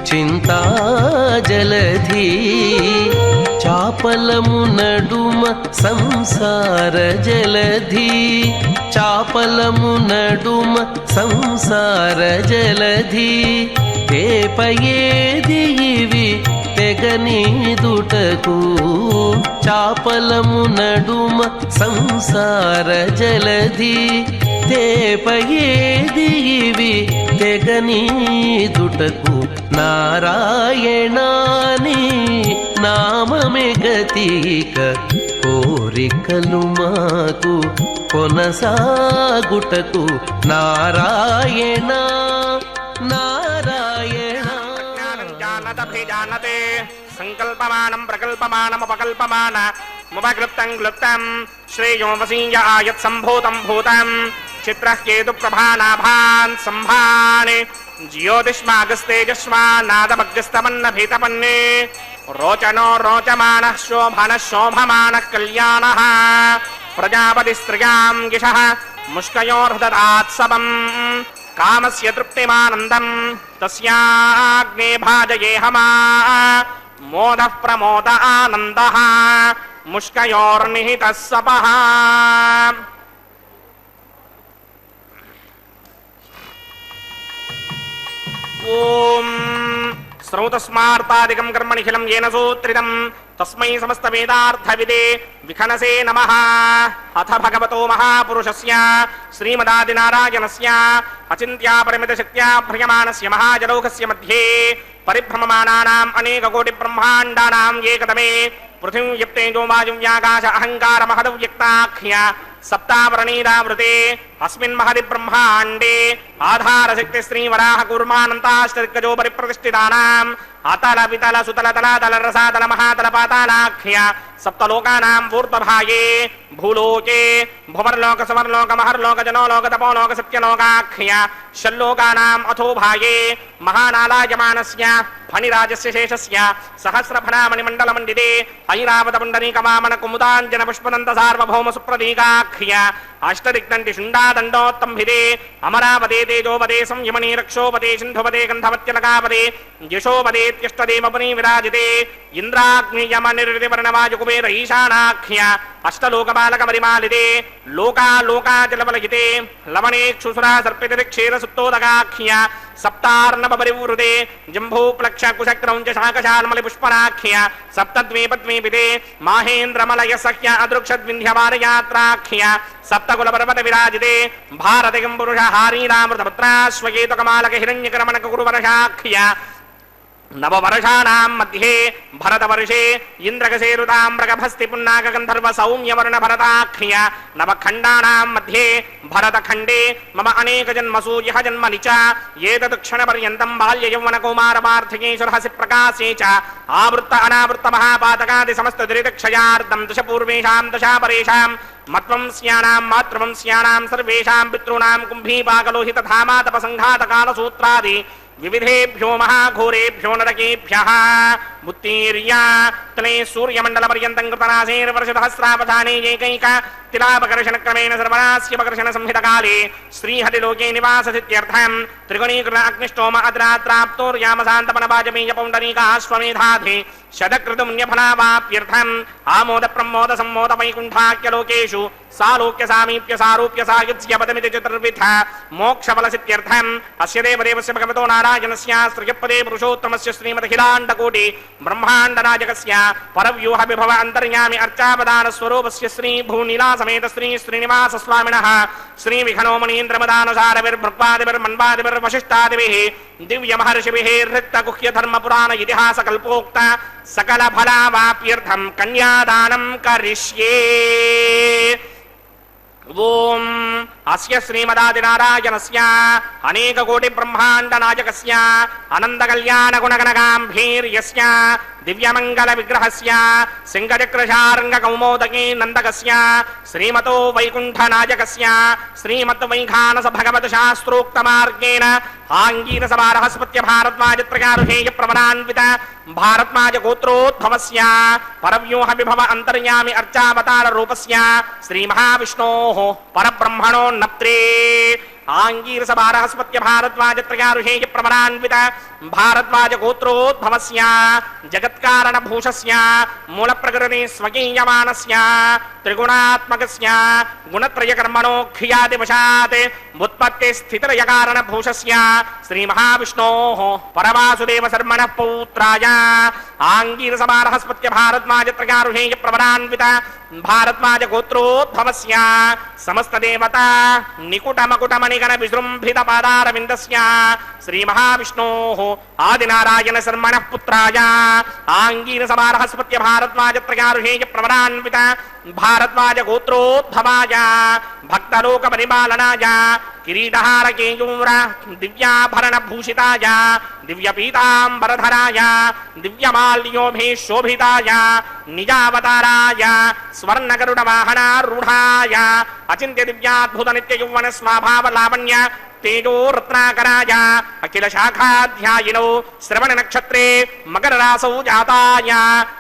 చింతా జలధి చాపలము నడుమ సంసార జలధి చాపలము నడుమ సంసార జలధి తేపయేది ఇవి తెగనీదుటకు చాపలము నడుమ సంసార జలధి తేపయేది ఇవి తెగనీదుటకు నారాయణాని నామమే గతిక కోరికలు మాకు కొనసాగుటకు నారాయణ నారాయణ జానతే సంకల్పమానం ప్రకల్పమానముపకల్పమాన ముపక్లుప్తం క్లుప్తం శ్రేయో వసీయ ఆయత్ సంభూతం భూతం చిత్రః కేతు ప్రభానాభాన్ సంభానే జ్యోతిష్మాగస్తేజస్మాన్నాదమగ్రస్తమన్న భీతపన్నే రోచనో రోచమానః శోభనః శోభమానః కళ్యాణః ప్రజాపతి స్త్రియాం గిషః ముష్కయోర్హృదదాత్సవం కామస్య తృప్తిమానందం తస్యాగ్నే భాజయేహమా మోదః ప్రమోద ఆనందః ముష్కయోర్నిహితః సపః ఓం శ్రౌతస్మార్తాదికం కర్మనిఖిలం येन సూత్రితం తస్మై సమస్త వేదార్థవిదే విఖనసే నమః అథ భగవతో మహాపురుషస్య శ్రీమదాదినారాయణస్య అచింత్యా పరిమిత శక్త్యా భ్రయమానస్య మహాజలౌకస్య మధ్యే పరిభ్రమమానానాం అనేక కోటి బ్రహ్మాండానాం ఏకతమే పృథివీ యప్తేజో వాయువ్యాకాశ అహంకార మహదవ్యక్తాఖ్య సప్తావరణీరావృతే అస్మిన్ మహది బ్రహ్మాండే ఆధారశక్తి శ్రీవరాహ కూర్మానంతాష్టదిగ్గజో పరిప్రతిష్ఠితానాం అతల వితల సుతల తలాతల రసాతల మహాతల పాతాళాఖ్య సప్తలోకానాం ఊర్ధ్వభాగే భూలోకే భువర్లోక సమర్లోక మహర్లోక జనోలోక తపోలోక సత్యలోకాఖ్య షల్లోకానాం అథోభాగే మహానాలాయమానస్య ఫణిరాజస్య శేషస్య సహస్రఫణామణిమండలమండితే ఐరావత పుండరీకవామన కుముదాంజన పుష్పదంత సార్వభౌమ సుప్రదీకాఖ్య అష్టదిగ్దంటి శుండాదండోత్తంభిదే అమరావదే తేజోపదే సంయమనీ రక్షోపదే సింధుపదే గంధవత్యలకాపదే యశోపదేత్యష్టదేవపునీ విరాజితే ఇంద్రాగ్నియమ నిర్వివర్ణవాయు కుబేర ఈశానాఖ్య అష్టలోకబాలక పరిమాలితే లోకాలోకాచలబలహితే లవణేక్షుసురా సర్పితే క్షీర సుప్తోదగాఖ్య సప్తార్ణవ పరివృతే జంభూప్లక్ష కుశక్రౌంచ శాకశాల్మలి పుష్పరాఖ్య సప్తద్వీపద్వీపితే మాహేంద్రమలయ సఖ్య అదృక్షద్వింధ్యవారయాత్రాఖ్య సప్తకుల పర్వత విరాజితే భారతికం పురుష హారీరామృతపుత్రాశ్వకేతుకమాలక హిరణ్యకరమణక కురువర్షాఖ్య నవవర్షాణాం మధ్యే భరతవర్షే ఇంద్రగసేరుతామ్రగభస్తి పున్నాక గంధర్వ సౌమ్యవర్ణ భరతాఖ్య నవఖండానాం మధ్యే భరతఖండే మమ అనేక జన్మసు యః జన్మని చ ఏతత్ క్షణపర్యంతం బాల్య యౌవన కౌమారపార్థికేశ్వరహసి ప్రకాశే చ ఆవృత్త అనావృత్త మహాపాతకాది సమస్త దురితక్షయార్థం దశ పూర్వేషాం దశాపరేషాం మత్వంస్యానాం మాతృవంస్యానాం సర్వేషాం పితॄణాం కుంభీపాకలోహిత ధామాతపసంఘాతకాలసూత్రాది వివిధేభ్యో మహాఘోరేభ్యో నరకేభ్యః ఉత్తీర్య తలే సూర్యమండల పర్యంతం కృతనాశేర్వర్షసహస్రావధానే ఏకైక తిలాపకర్షణ క్రమేణ సర్వనాస్యపకర్షణ సంహితకాలే శ్రీహరిలోకే నివాససిత్యర్థం త్రిగుణీకృత అగ్నిష్టోమ అద్రాత్రాప్తోర్యామశాంతపనవాజమేయ పౌండరీకాశ్వమేధాధి శతకృతుమ్యఫలావాప్యర్థం ఆమోద ప్రమోద సమ్మోద వైకుంఠాఖ్యలోకేషు సాలోక్య సామీప్య సారూప్య సాయుధ్య పదమితి చతుర్విధ మోక్షఫలసిత్యర్థం అస్య దేవదేవస్య భగవతో నారాయణస్య శ్రియపదే పురుషోత్తమస్య శ్రీమదఖిలాండకోటి బ్రహ్మాండనాయకస్య పరవ్యూహ విభవ అంతర్యామి అర్చావదాన స్వరూపస్య శ్రీ భూనీలా సమేత శ్రీ శ్రీనివాస స్వామినః శ్రీ విఘ్నోమణీంద్రమదానుసారవిర్భృక్పాదిభిర్వశిష్టాదిభిః దివ్య మహర్షిభిః రిక్త గుహ్య ధర్మ పురాణ ఇతిహాస కల్పోక్త సకల ఫలావాప్యర్థం కన్యాదానం కరిష్యే. ఓం అస్య శ్రీమదాదినారాయణస్య అనేక కోటి బ్రహ్మాండ నాయకస్య అనంత కళ్యాణ గుణగణ గాంభీర్యస్య ದಿವ್ಯಮಂಗಲ ವಿಗ್ರಹಸ್ಯ ಸಿಂಗಚಕ್ರಶಾರ್ಂಗ ಕೌಮೋದಕಿ ನಂದಕಸ್ಯ ಶ್ರೀಮತೋ ವೈಕುಂಠನಾಯಕಸ್ಯ ಶ್ರೀಮತ್ ವೈಖಾನಸ ಭಗವತ್ ಶಾಸ್ತ್ರೋಕ್ತ ಮಾರ್ಗೇಣ ಆಂಗೀರಸ ಬಾರಹಸ್ಪತ್ಯ ಭಾರದ್ವಾಜತ್ರಕಾರುಹೇಯ ಪ್ರವರಾನ್ವಿತ ಭಾರದ್ವಾಜ ಗೋತ್ರೋದ್ಭವಸ್ಯ ಪರವ್ಯೂಹ ವಿಭವ ಅಂತರ್ಯಾಮಿ ಅರ್ಚಾವತಾರ ರೂಪಸ್ಯ ಶ್ರೀ ಮಹಾವಿಷ್ಣೋಃ ಪರಬ್ರಹ್ಮಣೋನ್ನಪ್ತ್ರೇ ಆಂಗೀರಸ ಬಾರಹಸ್ಪತ್ಯ ಭಾರದ್ವಾಜತ್ರಕಾರುಹೇಯ ಪ್ರವರಾನ್ವಿತ ಭಾರದ್ವಾಜ ಗೋತ್ರೋದ್ಭವಸ್ಯ ಜಗತ್ಕಾರಣ ಭೂಷಸ್ಯ ಮೂಲ ಪ್ರಕೃತಿ ಸ್ವಕೀಯಮಾನಸ್ಯ ತ್ರಿಗುಣಾತ್ಮಕಸ್ಯ ಗುಣತ್ರಯ ಕರ್ಮಣೋ ಕ್ರಿಯಾದಿವಶಾತ್ ಉತ್ಪತ್ತಿ ಸ್ಥಿತಿಲಯ ಕಾರಣ ಭೂಷಸ್ಯ ಶ್ರೀ ಮಹಾವಿಷ್ಣೋಃ ಪರವಾಸುದೇವ ಶರ್ಮಣಃ ಪೌತ್ರಾಯ ಆಂಗೀರಸ ಬಾರಹಸ್ಪತ್ಯ ಭಾರದ್ವಾಜತ್ರಕಾರುಹೇಯ ಪ್ರವರಾನ್ವಿತ ಭಾರದ್ವಾಜ ಗೋತ್ರೋದ್ಭವಸ್ಯ ಸಮಸ್ತ ದೇವತಾ ನಿಕುಟ ಮಕುಟ ಮಣಿಗಣ ವಿಜೃಂಭಿತ ಪಾದಾರವಿಂದಸ್ಯ ಶ್ರೀ ಮಹಾವಿಷ್ಣೋಃ ಆದಿನಾರಾಯಣ ಶರ್ಮಣಃ ಪುತ್ರಾಯ ಆಂಗೀರಸ ಬಾರಹಸ್ಪತ್ಯ ಭಾರದ್ವಾಜತ್ರಕಾರುಹೇಯ ಪ್ರವರಾನ್ವಿತ ಭಾರದ್ವಾಜ ಗೋತ್ರೋದ್ಭವಾಯ ಭಕ್ತಲೋಕ ಪರಿಪಾಲನಾಯ ಕಿರೀಟಹಾರ ಕೇಯೂರ ದಿವ್ಯಾಭರಣ ಭೂಷಿತಾಯ ದಿವ್ಯ ಪೀತಾಂಬರಧರಾಯ ದಿವ್ಯಮಾಲ್ಯೋಭಿ ಶೋಭಿತಾಯ ನಿಜಾವತಾರಾಯ ಸ್ವರ್ಣಗರುಡ ವಾಹನಾರೂಢಾಯ ಅಚಿಂತ್ಯ ದಿವ್ಯಾದ್ಭುತ ನಿತ್ಯ ಯೌವನ ಸ್ವಾಭಾವ ಲಾವಣ್ಯ ತೇಜೋ ರತ್ನಾಕರಾಯ ಅಖಿಲ ಶಾಖಾಧ್ಯಾಯಿನೋ ಶ್ರವಣ ನಕ್ಷತ್ರೇ ಮಕರ ರಾಸೌ ಜಾತಾಯ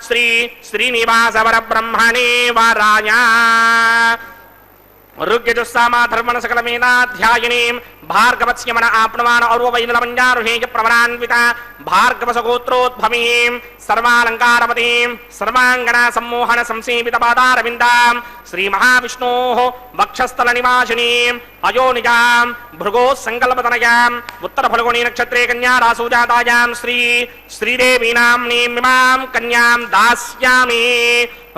ಶ್ರೀ ಶ್ರೀನಿವಾಸ ವರ ಬ್ರಹ್ಮಣೇ ವಾರಾಯ ಋಗ್ಯಜುಸ್ಸಾಮ ಧರ್ಮಣ ಸಕಲ ಮೇಧಾಧ್ಯಾಯಿನೀಂ ಭಾರ್ಗವಸ್ಯಮನ ಆಪ್ನವಾನ ಔರ್ವವೈನಲಮಂಜಾರುಹೇಯ ಪ್ರವರಾನ್ವಿತ ಭಾರ್ಗವಸ ಗೋತ್ರೋದ್ಭವೀಂ ಸರ್ವಾಲಂಕಾರವತೀಂ ಸರ್ವಾಂಗನ ಸಮ್ಮೋಹನ ಸಂಸೇವಿತ ಪಾದಾರವಿಂದಾಂ ಶ್ರೀ ಮಹಾವಿಷ್ಣೋಃ ವಕ್ಷಸ್ಥಲ ನಿವಾಸಿನೀಂ ಅಯೋನಿಜಾಂ ಭೃಗೋ ಸಂಕಲ್ಪತನಯಾಂ ಉತ್ತರ ಫಲ್ಗುಣಿ ನಕ್ಷತ್ರೇ ಕನ್ಯಾ ರಾಸೌ ಜಾತಾಯಾಂ ಶ್ರೀ ಶ್ರೀದೇವಿ ನಾಮ್ನೀಂ ಇಮಾಂ ಕನ್ಯಾಂ ದಾಸ್ಯಾಮಿ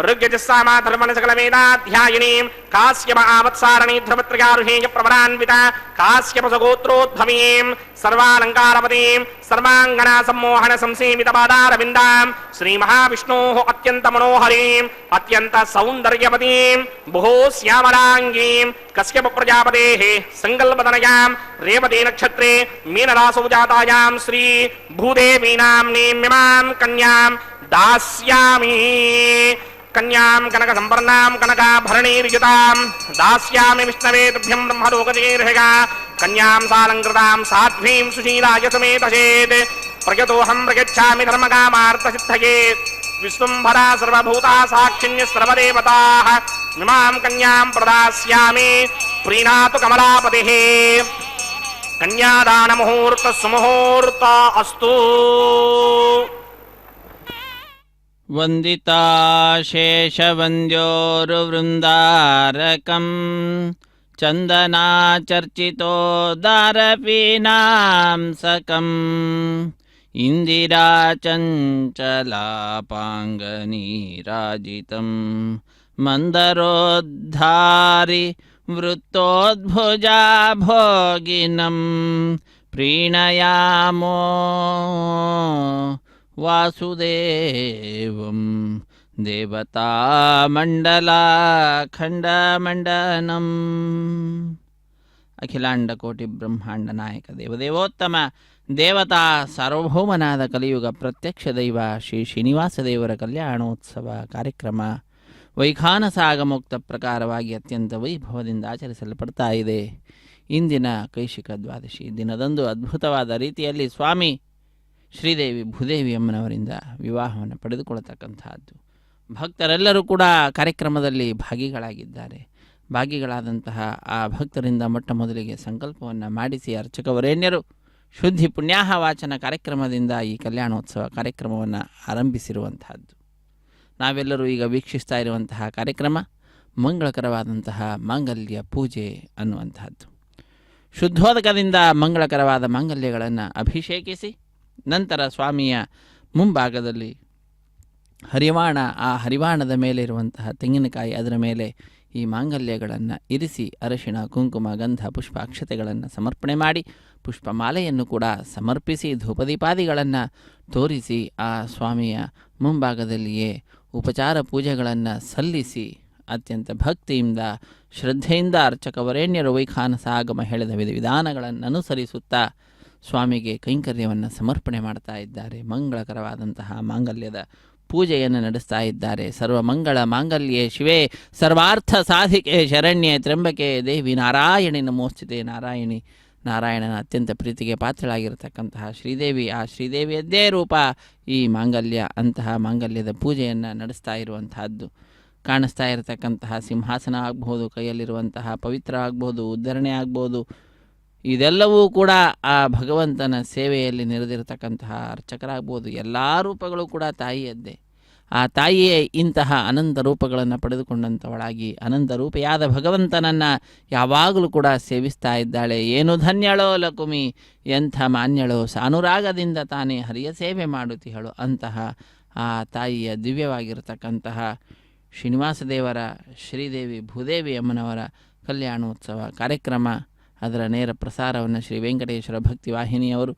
ಋಗ್ಯಜಸ್ಸಾಮ ಧರ್ಮಣ ಸಕಲ ವೇದಾಧ್ಯಾಯಿನೀಂ ಕಾಶ್ಯಪ ಆವತ್ಸಾರಣಿ ಧ್ರುವತ್ರಯಾರುಹೇಯ ಪ್ರವರಾನ್ವಿತ ಕಾಶ್ಯಪ ಸಗೋತ್ರೋದ್ಭವೀಂ ಸರ್ವಾಲಂಕಾರವತೀಂ ಸರ್ವಾಂಗನ ಸಮ್ಮೋಹನ ಸಂಸೇವಿತ ಪಾದಾರವಿಂದಾಂ ಶ್ರೀ ಮಹಾವಿಷ್ಣೋಃ ಅತ್ಯಂತ ಮನೋಹರೀಂ ಅತ್ಯಂತ ಸೌಂದರ್ಯವತೀಂ ಬಹು ಶ್ಯಾಮಲಾಂಗೀಂ ಕಶ್ಯಪ ಪ್ರಜಾಪತೇಃ ಸಂಕಲ್ಪತನಯಾಂ ರೇವತಿ ನಕ್ಷತ್ರೇ ಮೀನರಾಸೌ ಜಾತಾಯಾಂ ಶ್ರೀ ಭೂದೇವಿ ನಾಮ್ನೀಂ ಇಮಾಂ ಕನ್ಯಾಂ ದಾಸ್ಯಾಮಿ ಕನ್ಯಾಂ ಕನಕ ಸಂಪರ್ಣಾಂ ಕನಕಾಭರಣೀರ್ಯುತಾಂ ದಾಸ್ಯಾಮಿ ವಿಷ್ಣವೇ ತುಭ್ಯಂ ಬ್ರಹ್ಮಲೋಕಜೇರ್ಹಗ ಕನ್ಯಾಂ ಸಾಲಂಕೃತಾಂ ಸಾಧ್ವೀಂ ಸುಶೀಲಾಯ ಸಮೇತಶೇತ್ ಪ್ರಯತೋಹಂ ಪ್ರಯಚ್ಛಾಮಿ ಧರ್ಮಕಾಮಾರ್ಥಸಿದ್ಧಯೇ ವಿಶ್ವಂಭರಾ ಸರ್ವಭೂತಾ ಸಾಕ್ಷಿಣ್ಯ ಸರ್ವದೇವತಾಃ ಇಮಾಂ ಕನ್ಯಾಂ ಪ್ರದಾಸ್ಯಾಮಿ ಪ್ರೀಣಾತು ಕಮಲಾಪತಿಃ ಕನ್ಯಾದಾನ ಮುಹೂರ್ತ ಸುಮುಹೂರ್ತ ಅಸ್ತು ವಂದಿತಾ ಶೇಷವಂದ್ಯೋರುವೃಂದಾರಕಂ ಚಂದನಾಚರ್ಚಿತೋದಾರಪೀನಾಂಸಕಂ ಇಂದಿರಾಚಂಚಲಾಪಾಂಗನೀರಾಜಿತಂ ಮಂದರೋದ್ಧಾರಿ ವೃತ್ತೋದ್ಭುಜಾ ಭೋಗಿನಂ ಪ್ರೀಣಯಾಮೋ ವಾಸುದೇವಂ ದೇವತಾಮಂಡಲಾಖಂಡಮಂಡನಂ ಅಖಿಲಾಂಡ ಕೋಟಿ ಬ್ರಹ್ಮಾಂಡ ನಾಯಕ ದೇವದೇವೋತ್ತಮ ದೇವತಾ ಸಾರ್ವಭೌಮನಾದ ಕಲಿಯುಗ ಪ್ರತ್ಯಕ್ಷ ದೈವ ಶ್ರೀ ಶ್ರೀನಿವಾಸ ದೇವರ ಕಲ್ಯಾಣೋತ್ಸವ ಕಾರ್ಯಕ್ರಮ ವೈಖಾನಸಾಗಮೋಕ್ತ ಪ್ರಕಾರವಾಗಿ ಅತ್ಯಂತ ವೈಭವದಿಂದ ಆಚರಿಸಲ್ಪಡ್ತಾ ಇದೆ. ಇಂದಿನ ಕೈಶಿಕ ದ್ವಾದಶಿ ದಿನದಂದು ಅದ್ಭುತವಾದ ರೀತಿಯಲ್ಲಿ ಸ್ವಾಮಿ ಶ್ರೀದೇವಿ ಭೂದೇವಿ ಅಮ್ಮನವರಿಂದ ವಿವಾಹವನ್ನು ಪಡೆದುಕೊಳ್ಳತಕ್ಕಂತಹದ್ದು. ಭಕ್ತರೆಲ್ಲರೂ ಕೂಡ ಕಾರ್ಯಕ್ರಮದಲ್ಲಿ ಭಾಗಿಗಳಾಗಿದ್ದಾರೆ. ಭಾಗಿಗಳಾದಂತಹ ಆ ಭಕ್ತರಿಂದ ಮೊಟ್ಟ ಮೊದಲಿಗೆ ಸಂಕಲ್ಪವನ್ನು ಮಾಡಿಸಿ ಅರ್ಚಕವರೇಣ್ಯರು ಶುದ್ಧಿ ಪುಣ್ಯಾಹ ವಾಚನ ಕಾರ್ಯಕ್ರಮದಿಂದ ಈ ಕಲ್ಯಾಣೋತ್ಸವ ಕಾರ್ಯಕ್ರಮವನ್ನು ಆರಂಭಿಸಿರುವಂತಹದ್ದು. ನಾವೆಲ್ಲರೂ ಈಗ ವೀಕ್ಷಿಸ್ತಾ ಇರುವಂತಹ ಕಾರ್ಯಕ್ರಮ ಮಂಗಳಕರವಾದಂತಹ ಮಾಂಗಲ್ಯ ಪೂಜೆ ಅನ್ನುವಂತಹದ್ದು. ಶುದ್ಧೋದಕದಿಂದ ಮಂಗಳಕರವಾದ ಮಾಂಗಲ್ಯಗಳನ್ನು ಅಭಿಷೇಕಿಸಿ ನಂತರ ಸ್ವಾಮಿಯ ಮುಂಭಾಗದಲ್ಲಿ ಹರಿವಾಣ, ಆ ಹರಿವಾಣದ ಮೇಲೆ ಇರುವಂತಹ ತೆಂಗಿನಕಾಯಿ, ಅದರ ಮೇಲೆ ಈ ಮಾಂಗಲ್ಯಗಳನ್ನು ಇರಿಸಿ ಅರಿಶಿಣ, ಕುಂಕುಮ, ಗಂಧ, ಪುಷ್ಪ, ಅಕ್ಷತೆಗಳನ್ನು ಸಮರ್ಪಣೆ ಮಾಡಿ ಪುಷ್ಪಮಾಲೆಯನ್ನು ಕೂಡ ಸಮರ್ಪಿಸಿ ಧೂಪದೀಪಾದಿಗಳನ್ನು ತೋರಿಸಿ ಆ ಸ್ವಾಮಿಯ ಮುಂಭಾಗದಲ್ಲಿಯೇ ಉಪಚಾರ ಪೂಜೆಗಳನ್ನು ಸಲ್ಲಿಸಿ ಅತ್ಯಂತ ಭಕ್ತಿಯಿಂದ ಶ್ರದ್ಧೆಯಿಂದ ಅರ್ಚಕವರೇಣ್ಯರು ವೈಖಾನಸಾಗಮ ಹೇಳಿದ ವಿಧಾನಗಳನ್ನು ಅನುಸರಿಸುತ್ತಾ ಸ್ವಾಮಿಗೆ ಕೈಂಕರ್ಯವನ್ನು ಸಮರ್ಪಣೆ ಮಾಡ್ತಾ ಇದ್ದಾರೆ. ಮಂಗಳಕರವಾದಂತಹ ಮಾಂಗಲ್ಯದ ಪೂಜೆಯನ್ನು ನಡೆಸ್ತಾ ಇದ್ದಾರೆ. ಸರ್ವಮಂಗಳ ಮಾಂಗಲ್ಯೆ ಶಿವೆ ಸರ್ವಾರ್ಥ ಸಾಧಿಕೆ ಶರಣ್ಯೆ ತ್ರ್ಯಂಬಕೆ ದೇವಿ ನಾರಾಯಣಿ ನಮೋಸ್ತುತೆ. ನಾರಾಯಣನ ಅತ್ಯಂತ ಪ್ರೀತಿಗೆ ಪಾತ್ರಳಾಗಿರತಕ್ಕಂತಹ ಶ್ರೀದೇವಿ, ಆ ಶ್ರೀದೇವಿಯದ್ದೇ ರೂಪ ಈ ಮಾಂಗಲ್ಯ. ಅಂತಹ ಮಾಂಗಲ್ಯದ ಪೂಜೆಯನ್ನು ನಡೆಸ್ತಾ ಇರುವಂತಹದ್ದು ಕಾಣಿಸ್ತಾ ಇರತಕ್ಕಂತಹ ಸಿಂಹಾಸನ ಆಗ್ಬೋದು, ಕೈಯಲ್ಲಿರುವಂತಹ ಪವಿತ್ರ ಆಗ್ಬೋದು, ಉದ್ಧರಣೆ ಆಗ್ಬೋದು, ಇದೆಲ್ಲವೂ ಕೂಡ ಆ ಭಗವಂತನ ಸೇವೆಯಲ್ಲಿ ನೆರೆದಿರತಕ್ಕಂತಹ ಅರ್ಚಕರಾಗ್ಬೋದು. ಎಲ್ಲ ರೂಪಗಳು ಕೂಡ ತಾಯಿಯದ್ದೇ. ಆ ತಾಯಿಯೇ ಇಂತಹ ಅನಂತ ರೂಪಗಳನ್ನು ಪಡೆದುಕೊಂಡಂಥವಳಾಗಿ ಅನಂತ ರೂಪೆಯಾದ ಭಗವಂತನನ್ನು ಯಾವಾಗಲೂ ಕೂಡ ಸೇವಿಸ್ತಾ ಇದ್ದಾಳೆ. ಏನು ಧನ್ಯಳೋ ಲಕುಮಿ, ಎಂಥ ಮಾನ್ಯಳೋ, ಸಾನುರಾಗದಿಂದ ತಾನೇ ಹರಿಯ ಸೇವೆ ಮಾಡುತ್ತಿಹಳು. ಅಂತಹ ಆ ತಾಯಿಯ ದಿವ್ಯವಾಗಿರತಕ್ಕಂತಹ ಶ್ರೀನಿವಾಸ ದೇವರ ಶ್ರೀದೇವಿ ಭೂದೇವಿ ಅಮ್ಮನವರ ಕಲ್ಯಾಣೋತ್ಸವ ಕಾರ್ಯಕ್ರಮ, ಅದರ ನೇರ ಪ್ರಸಾರವನ್ನು ಶ್ರೀ ವೆಂಕಟೇಶ್ವರ ಭಕ್ತಿ ವಾಹಿನಿಯವರು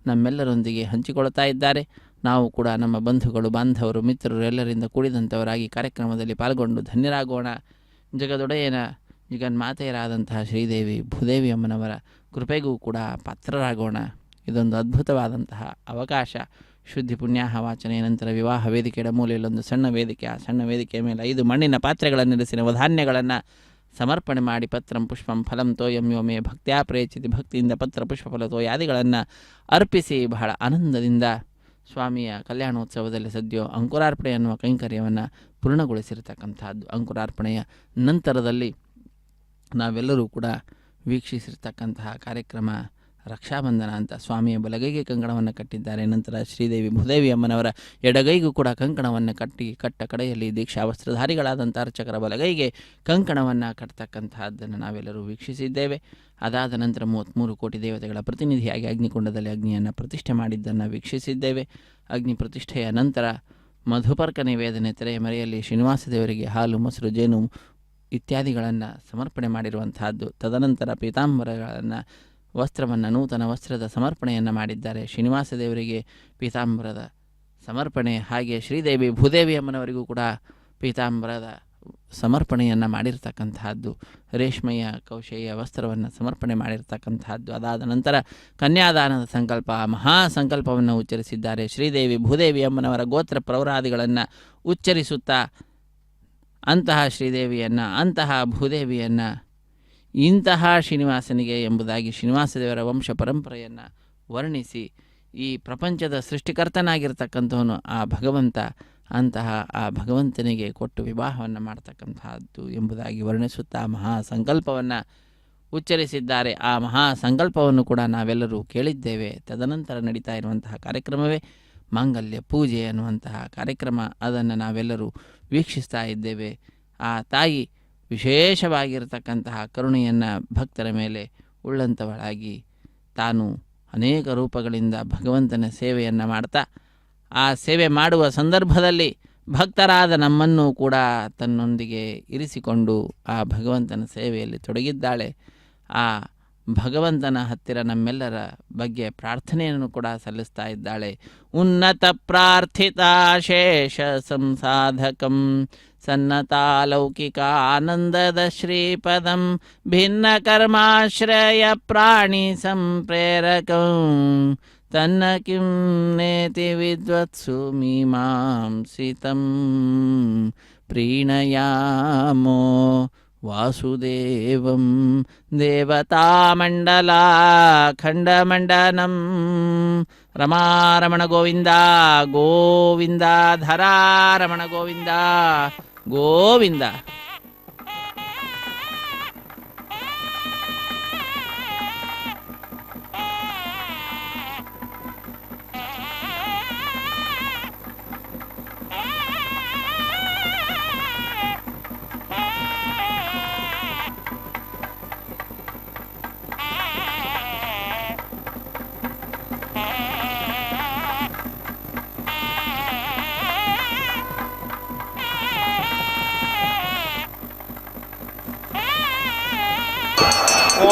ನಮ್ಮೆಲ್ಲರೊಂದಿಗೆ ಹಂಚಿಕೊಳ್ತಾ ಇದ್ದಾರೆ. ನಾವು ಕೂಡ ನಮ್ಮ ಬಂಧುಗಳು, ಬಾಂಧವರು, ಮಿತ್ರರು ಎಲ್ಲರಿಂದ ಕೂಡಿದಂಥವರಾಗಿ ಕಾರ್ಯಕ್ರಮದಲ್ಲಿ ಪಾಲ್ಗೊಂಡು ಧನ್ಯರಾಗೋಣ. ಜಗದೊಡೆಯನ ಜಗನ್ಮಾತೆಯರಾದಂತಹ ಶ್ರೀದೇವಿ ಭೂದೇವಿ ಅಮ್ಮನವರ ಕೃಪೆಗೂ ಕೂಡ ಪಾತ್ರರಾಗೋಣ. ಇದೊಂದು ಅದ್ಭುತವಾದಂತಹ ಅವಕಾಶ. ಶುದ್ಧಿ ಪುಣ್ಯಾಹ ವಾಚನೆಯ ನಂತರ ವಿವಾಹ ವೇದಿಕೆಯ ಮೂಲೆಯಲ್ಲೊಂದು ಸಣ್ಣ ವೇದಿಕೆ, ಆ ಸಣ್ಣ ವೇದಿಕೆಯ ಮೇಲೆ 5 ಮಣ್ಣಿನ ಪಾತ್ರೆಗಳನ್ನಿರಿಸಿ ನವಧಾನ್ಯಗಳನ್ನು ಸಮರ್ಪಣೆ ಮಾಡಿ ಪತ್ರಂ ಪುಷ್ಪಂ ಫಲಂ ತೋಯಂ ಯೋಮೇ ಭಕ್ತ್ಯಾ ಪ್ರೇಚಿತಿ, ಭಕ್ತಿಯಿಂದ ಪತ್ರ ಪುಷ್ಪ ಫಲ ತೋಯಾದಿಗಳನ್ನು ಅರ್ಪಿಸಿ ಬಹಳ ಆನಂದದಿಂದ ಸ್ವಾಮಿಯ ಕಲ್ಯಾಣೋತ್ಸವದಲ್ಲಿ ಸದ್ಯೋ ಅಂಕುರಾರ್ಪಣೆ ಎನ್ನುವ ಕೈಂಕರ್ಯವನ್ನು ಪೂರ್ಣಗೊಳಿಸಿರ್ತಕ್ಕಂಥದ್ದು. ಅಂಕುರಾರ್ಪಣೆಯ ನಂತರದಲ್ಲಿ ನಾವೆಲ್ಲರೂ ಕೂಡ ವೀಕ್ಷಿಸಿರ್ತಕ್ಕಂತಹ ಕಾರ್ಯಕ್ರಮ ರಕ್ಷಾಬಂಧನ ಅಂತ. ಸ್ವಾಮಿಯ ಬಲಗೈಗೆ ಕಂಕಣವನ್ನು ಕಟ್ಟಿದ್ದಾರೆ. ನಂತರ ಶ್ರೀದೇವಿ ಭೂದೇವಿ ಅಮ್ಮನವರ ಎಡಗೈಗೂ ಕೂಡ ಕಂಕಣವನ್ನು ಕಟ್ಟ ಕಡೆಯಲ್ಲಿ ದೀಕ್ಷಾ ವಸ್ತ್ರಧಾರಿಗಳಾದಂಥ ಅರ್ಚಕರ ಬಲಗೈಗೆ ಕಂಕಣವನ್ನು ಕಟ್ಟತಕ್ಕಂತಹದ್ದನ್ನು ನಾವೆಲ್ಲರೂ ವೀಕ್ಷಿಸಿದ್ದೇವೆ. ಅದಾದ ನಂತರ 33 ಕೋಟಿ ದೇವತೆಗಳ ಪ್ರತಿನಿಧಿಯಾಗಿ ಅಗ್ನಿಕುಂಡದಲ್ಲಿ ಅಗ್ನಿಯನ್ನು ಪ್ರತಿಷ್ಠೆ ಮಾಡಿದ್ದನ್ನು ವೀಕ್ಷಿಸಿದ್ದೇವೆ. ಅಗ್ನಿ ಪ್ರತಿಷ್ಠೆಯ ನಂತರ ಮಧುಪರ್ಕ ನಿವೇದನೆ ತೆರೆಯ ಮರೆಯಲ್ಲಿ ಶ್ರೀನಿವಾಸ ದೇವರಿಗೆ ಹಾಲು, ಮೊಸರು, ಜೇನು ಇತ್ಯಾದಿಗಳನ್ನು ಸಮರ್ಪಣೆ ಮಾಡಿರುವಂತಹದ್ದು. ತದನಂತರ ಪೀತಾಂಬರಗಳನ್ನು ವಸ್ತ್ರವನ್ನು, ನೂತನ ವಸ್ತ್ರದ ಸಮರ್ಪಣೆಯನ್ನು ಮಾಡಿದ್ದಾರೆ. ಶ್ರೀನಿವಾಸ ದೇವರಿಗೆ ಪೀತಾಂಬರದ ಸಮರ್ಪಣೆ, ಹಾಗೆ ಶ್ರೀದೇವಿ ಭೂದೇವಿ ಅಮ್ಮನವರಿಗೂ ಕೂಡ ಪೀತಾಂಬರದ ಸಮರ್ಪಣೆಯನ್ನು ಮಾಡಿರ್ತಕ್ಕಂತಹದ್ದು. ರೇಷ್ಮೆಯ ಕೌಶೆಯ ವಸ್ತ್ರವನ್ನು ಸಮರ್ಪಣೆ ಮಾಡಿರ್ತಕ್ಕಂತಹದ್ದು. ಅದಾದ ನಂತರ ಕನ್ಯಾದಾನದ ಸಂಕಲ್ಪ, ಮಹಾ ಸಂಕಲ್ಪವನ್ನು ಉಚ್ಚರಿಸಿದ್ದಾರೆ. ಶ್ರೀದೇವಿ ಭೂದೇವಿ ಅಮ್ಮನವರ ಗೋತ್ರ ಪ್ರೌರಾದಿಗಳನ್ನು ಉಚ್ಚರಿಸುತ್ತಾ ಅಂತಹ ಶ್ರೀದೇವಿಯನ್ನು, ಅಂತಹ ಭೂದೇವಿಯನ್ನು ಇಂತಹ ಶ್ರೀನಿವಾಸನಿಗೆ ಎಂಬುದಾಗಿ ಶ್ರೀನಿವಾಸ ದೇವರ ವಂಶ ಪರಂಪರೆಯನ್ನು ವರ್ಣಿಸಿ ಈ ಪ್ರಪಂಚದ ಸೃಷ್ಟಿಕರ್ತನಾಗಿರ್ತಕ್ಕಂಥವನು ಆ ಭಗವಂತ, ಅಂತಹ ಆ ಭಗವಂತನಿಗೆ ಕೊಟ್ಟು ವಿವಾಹವನ್ನು ಮಾಡ್ತಕ್ಕಂತಹದ್ದು ಎಂಬುದಾಗಿ ವರ್ಣಿಸುತ್ತಾ ಮಹಾ ಸಂಕಲ್ಪವನ್ನು ಉಚ್ಚರಿಸಿದ್ದಾರೆ. ಆ ಮಹಾ ಸಂಕಲ್ಪವನ್ನು ಕೂಡ ನಾವೆಲ್ಲರೂ ಕೇಳಿದ್ದೇವೆ. ತದನಂತರ ನಡೀತಾ ಇರುವಂತಹ ಕಾರ್ಯಕ್ರಮವೇ ಮಾಂಗಲ್ಯ ಪೂಜೆ ಅನ್ನುವಂತಹ ಕಾರ್ಯಕ್ರಮ. ಅದನ್ನು ನಾವೆಲ್ಲರೂ ವೀಕ್ಷಿಸ್ತಾ ಇದ್ದೇವೆ. ಆ ತಾಯಿ ವಿಶೇಷವಾಗಿರತಕ್ಕಂತಹ ಕರುಣೆಯನ್ನು ಭಕ್ತರ ಮೇಲೆ ಉಳ್ಳಂಥವಳಾಗಿ ತಾನು ಅನೇಕ ರೂಪಗಳಿಂದ ಭಗವಂತನ ಸೇವೆಯನ್ನು ಮಾಡ್ತಾ, ಆ ಸೇವೆ ಮಾಡುವ ಸಂದರ್ಭದಲ್ಲಿ ಭಕ್ತರಾದ ನಮ್ಮನ್ನು ಕೂಡ ತನ್ನೊಂದಿಗೆ ಇರಿಸಿಕೊಂಡು ಆ ಭಗವಂತನ ಸೇವೆಯಲ್ಲಿ ತೊಡಗಿದ್ದಾಳೆ. ಆ ಭಗವಂತನ ಹತ್ತಿರ ನಮ್ಮೆಲ್ಲರ ಬಗ್ಗೆ ಪ್ರಾರ್ಥನೆಯನ್ನು ಕೂಡ ಸಲ್ಲಿಸ್ತಾ ಇದ್ದಾಳೆ. ಉನ್ನತ ಪ್ರಾರ್ಥಿತಾ ಶೇಷ ಸಂಸಾಧಕಂ ಸನ್ನತಾಲೌಕಿಕ ಆನಂದದ ಶ್ರೀಪದಂ ಭಿನ್ನ ಕರ್ಮಾಶ್ರಯ ಪ್ರಾಣಿ ಸಂಪ್ರೇರಕಂ ತನ್ನ ಕಿಂ ನೇತಿ ವಿದ್ವತ್ಸು ಮೀಮಾಂಸಿತಂ ಪ್ರೀಣಯಾಮೋ ವಾಸುದೇವಂ ದೇವತಾಮಂಡಲಾ ಖಂಡಮಂಡನಂ. ರಮಾರಮಣ ಗೋವಿಂದ ಗೋವಿಂದ, ಧರಾರಮಣ ಗೋವಿಂದ ಗೋವಿಂದ.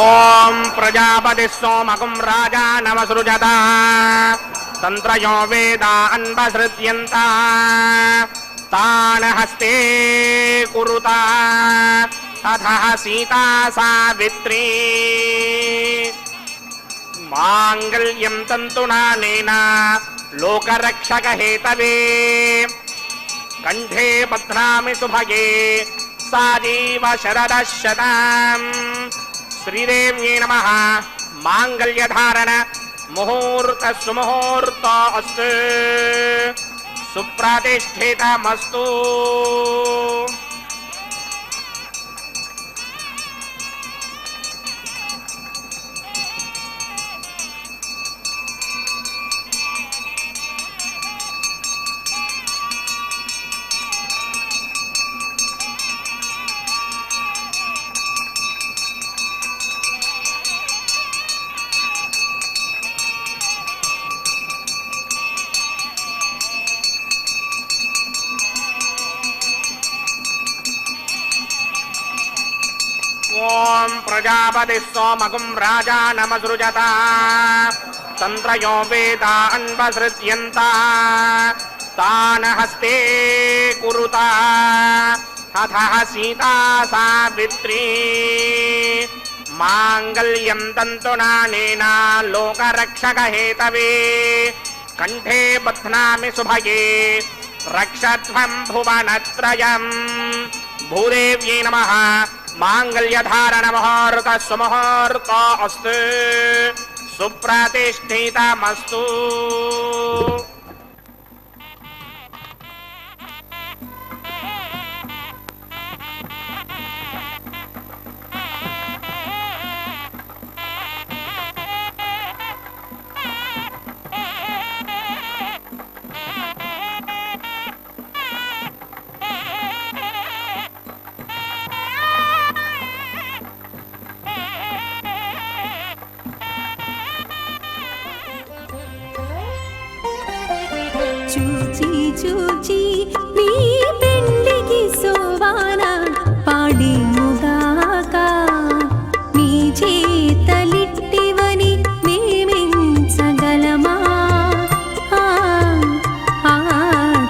ಓಂ ಪ್ರಜಾಪತಿ ಸೋಮಕಂ ರಾಜಾ ನಮಸೃಜತ ತಂತ್ರಯೋ ವೇದ ಅನ್ವಸೃತ್ಯಂತ ತಾನ ಹಸ್ತೆ ಕುರುತ ತಥಾ ಸೀತಾ ಸಾವಿತ್ರಿ. మాంగళ్యం తంతునానేన లోకరక్షకహేతవే కంఠే బధ్నామి సుభగే సాజీవ శరదః శతం. శ్రీదేవ్యై నమః. మాంగళ్యధారణ ముహూర్త సుముహూర్త అస్తు. సుప్రతిష్ఠితమస్తు. ఓం ప్రజాపతి సోమగుం రాజానమసృజత తంత్రయో వేదాన్వసృజ్యంత తాన హస్తే కురుత అథ సీతా సావిత్రీ మాంగళ్యం తంతునానేన లోకరక్షకహేతవే కంఠే బధ్నామి సుభగే రక్షధ్వం భువనత్రయం. భూదేవ్యై నమః. మాంగళ్యధారణ ముహూర్త సుముహూర్త అస్తు. సుప్రతిష్ఠితమస్తు. చూచి చూచి నీ పెండికి సోవాన పాడిముగాక నీ చేతలిట్టివని మేమెంచగలమా.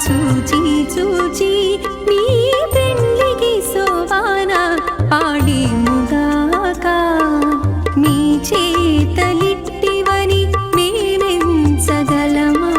చూచి చూచి నీ పెండికి సోవాన పాడిముగాక నీ చేతలిట్టివని మేమెంచగలమా.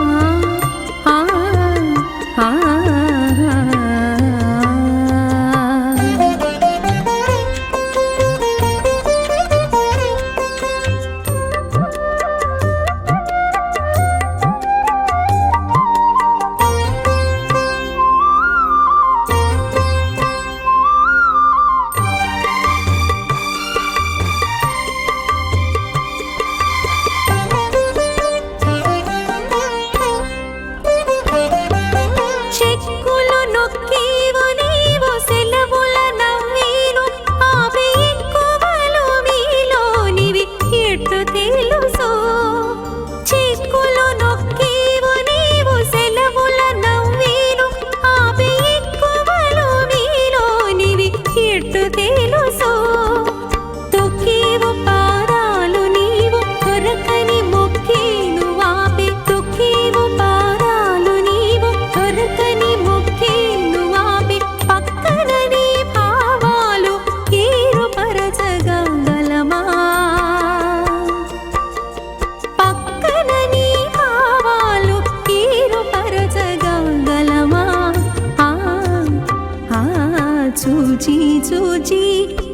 చూచి చూచి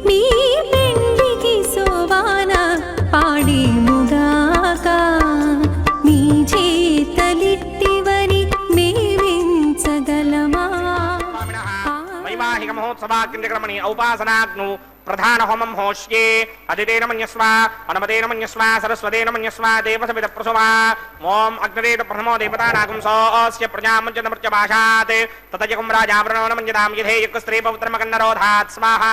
నీ పెండికి సోవాన పాడిముగాక నీ చేతలిట్టివని మేమించగలమా. వైవాహిక మహోత్సవాగ్నిక్రమణి ఔపాసనాగ్ను ప్రధాన హోమం హోష్యే అదితేన మన్యస్వ అనుమతేన మన్యస్వ సరస్వతేన మన్యస్వ దేవసవిద ప్రసుమా. ఓం అగ్నిరేత ప్రథమో దేవతానాగం సోస్య ప్రజామంచనమృత్య భాషాత్ తతయకం రాజావరణో మంజదాం యథే యుక్ స్త్రీ పౌత్రమకన్నరోధాత్ స్వాహా.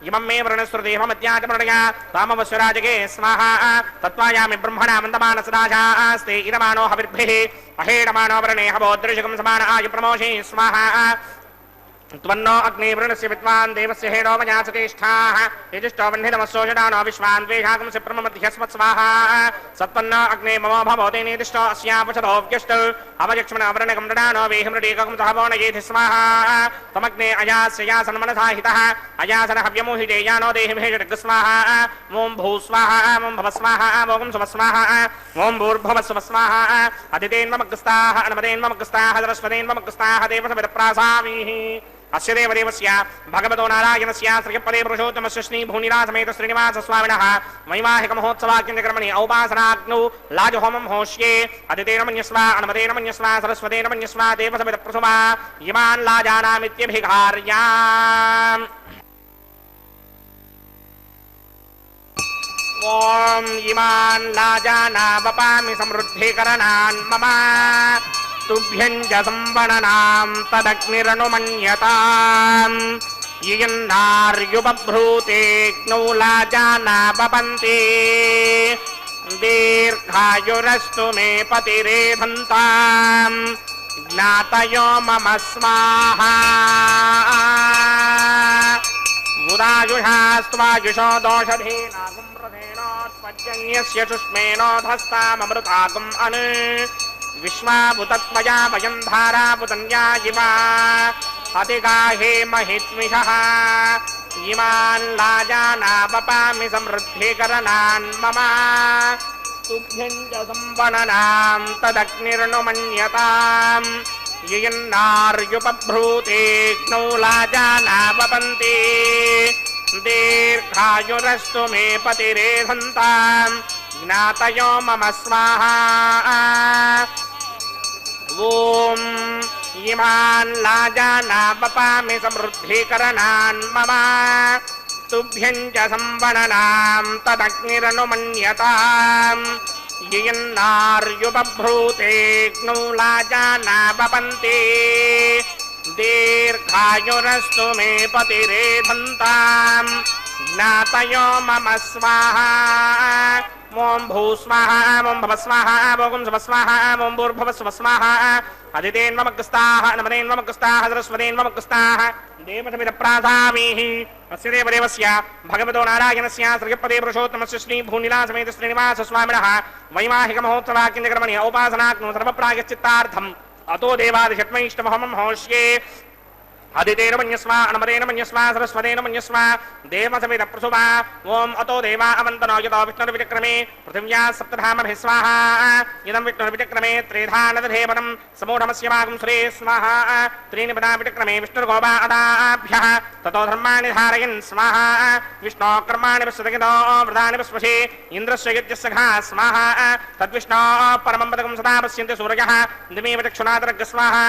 ఇమం మే వృణశ్రుతిమత్యాచమృణయ తామవస్వరాజకే స్వాహా. తత్వాయామి బ్రహ్మణా మందమానసరాజాస్తే ఇరమాణో హవిర్భిః అహేడమానో వరణే హవోదృశకం సమాన ఆయు ప్రమోషే స్వాహా. त्वन्नो अग्ने वृणस्य विद्वान् देवस्य हेडो मयाचकेष्ठाः यजिष्ठो वह्नितमस्सोषडानो विश्वान् द्वेषागुंसि ब्रह्ममध्यस्मत् स्वाहा सत्पन्नो अग्ने ममो भवते निर्दिष्टो अस्यापशतो व्यष्टौ अवयक्ष्मण अवरणकं ददानो वेहिमृडेकं सहवो नयेति स्वाहा तमग्ने अयास्य यासन्मनसा हितः अयासन हव्यमोहिते यानो देहि भेषडग् स्वाहा ॐ भू स्वाहा ॐ भव स्वाहा ॐ सुव स्वाहा ॐ भूर्भुवः सुव स्वाहा अदितेन्वमग्रस्ताः अनुमतेन्वमग्रस्ताः सरस्वतेन्वमग्रस्ताः देवसविदप्रासामीः अस्य देवदेवस्य भगवतो नारायणस्य श्रीपदे पुरुषोत्तमस्य श्रीभूनिरासमेत श्रीनिवासस्वामिनः वैवाहिकमहोत्सवाख्यकर्मणि औपासनाग्नौ लाजहोमं होष्ये अदितेन मन्यस्वा अनुमतेन मन्यस्वा सरस्वतेन मन्यस्वा देवसविदप्रसुमा इमान् लाजानामित्यभिघार्याम् ॐ इमान् लाजानावपामि समृद्धिकरणान् मम तुभ्यञ्च संवणनां तदग्निरनुमन्यताम् यन्नार्युपभ्रूतेऽग्नौ लाजानावपन्ति दीर्घायुरस्तु मे पतिरेधन्ताम् ज्ञातयो मम स्वाहा उदायुषास्त्वायुषो दोषधेनागुम्रधेनोत्पद्यन्यस्य शुष्मेनोधस्ताममृतागुम् अनु विश्वाभूतत्वया वयं धाराभूतन्या इमा अतिगाहे महित्मिषः इमान् लाजानावपामि समृद्धिकरणान् मम तुभ्यञ्च संवणनां तदग्निरनुमन्यताम् यन्नार्युपभ्रूतेऽग्नौ लाजानावपन्ति दीर्घायुरस्तु मे पतिरेधन्ताम् ज्ञातयो मम स्वाहा ॐ इमान् लाजानावपामि समृद्धिकरणान् मम तुभ्यञ्च संवणनां तदग्निरनुमन्यताम् यन्नार्युपभ्रूतेऽग्नौ लाजानावपन्ति दीर्घायुरस्तु मे पतिरेधन्ताम् ज्ञातयो मम स्वाहा ॐ भू स्वाहा ॐ भव स्वाहा ॐ सुव स्वाहा ॐ भूर्भुवः सुवः स्वाहा अदितेन्वमग्रस्ताः अनुमतेन्वमग्रस्ताः सरस्वतेन्वमग्रस्ताः देवसविदप्रासामीः अस्य देवदेवस्य भगवतो नारायणस्य श्रीपदे पुरुषोत्तमस्य श्रीभूनिलासमेत श्रीनिवासस्वामिनः वैवाहिकमहोत्सवाख्यकर्मणि औपासनाग्नौ सर्वप्रायश्चित्तार्थम् अतो देवादिषट्मैष्टमहमं होष्ये अदितेन मन्यस्वा अनुमतेन मन्यस्वा सरस्वतेन मन्यस्वा देवसविदप्रसुवा ॐ अतो देवा अवन्तनो यतो विष्णुर्विचक्रमे पृथिव्या सप्तधामभिः स्वाहा इदं विष्णुर्विचक्रमे त्रिधानदधेवनं समूढमस्य मागं श्रे स्वाहा त्रीणि पदा विचक्रमे विष्णुर्गोपा अदाभ्यः ततो धर्माणि धारयन् स्वाहा विष्णो कर्माणि विश्वतगितो वृदानि विश्वसे इन्द्रस्य यज्ञस्य घा स्वाहा तद्विष्णो परमं पदकं सदा पश्यन्ति सूरयः दिमेव चक्षुनादरग् स्वाहा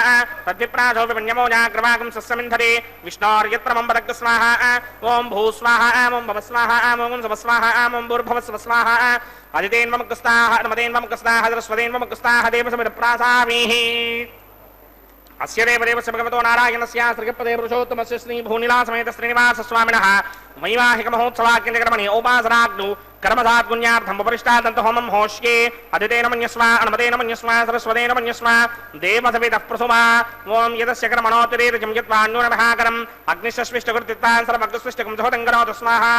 तद्विप्रासो विपण्यमो जाग्रवागं सस्यमिन्धरे विष्णोर्यत्रमं पदग् स्वाहा ॐ भू स्वाहा ॐ भव स्वाहा ॐ सुव स्वाहा ॐ भूर्भुवः सुवः स्वाहा अदितेन्वमग्रस्ताः अनुमतेन्वमग्रस्ताः सरस्वतेन्वमग्रस्ताः देवसविदप्रासामीः अस्य देवदेवस्य भगवतो नारायणस्य श्रीपदे पुरुषोत्तमस्य श्रीभूनिलासमेत श्रीनिवासस्वामिनः वैवाहिकमहोत्सवाख्यकर्मणि औपासनाग्नौ कर्मसात्पुण्यार्थम् उपरिष्टादन्तहोमं होष्ये अदितेन मन्यस्वा अनुमतेन मन्यस्वा सरस्वतेन मन्यस्वा देवसविदः प्रसुमा ॐ यदस्य कर्मणोत्तरेर्जं यत्वान्यूनमहाकरम् अग्निश्च स्विष्टकृत्युत्तान् सर्वग्रस्विष्टकं सहोदङ्गनोतु स्वाहा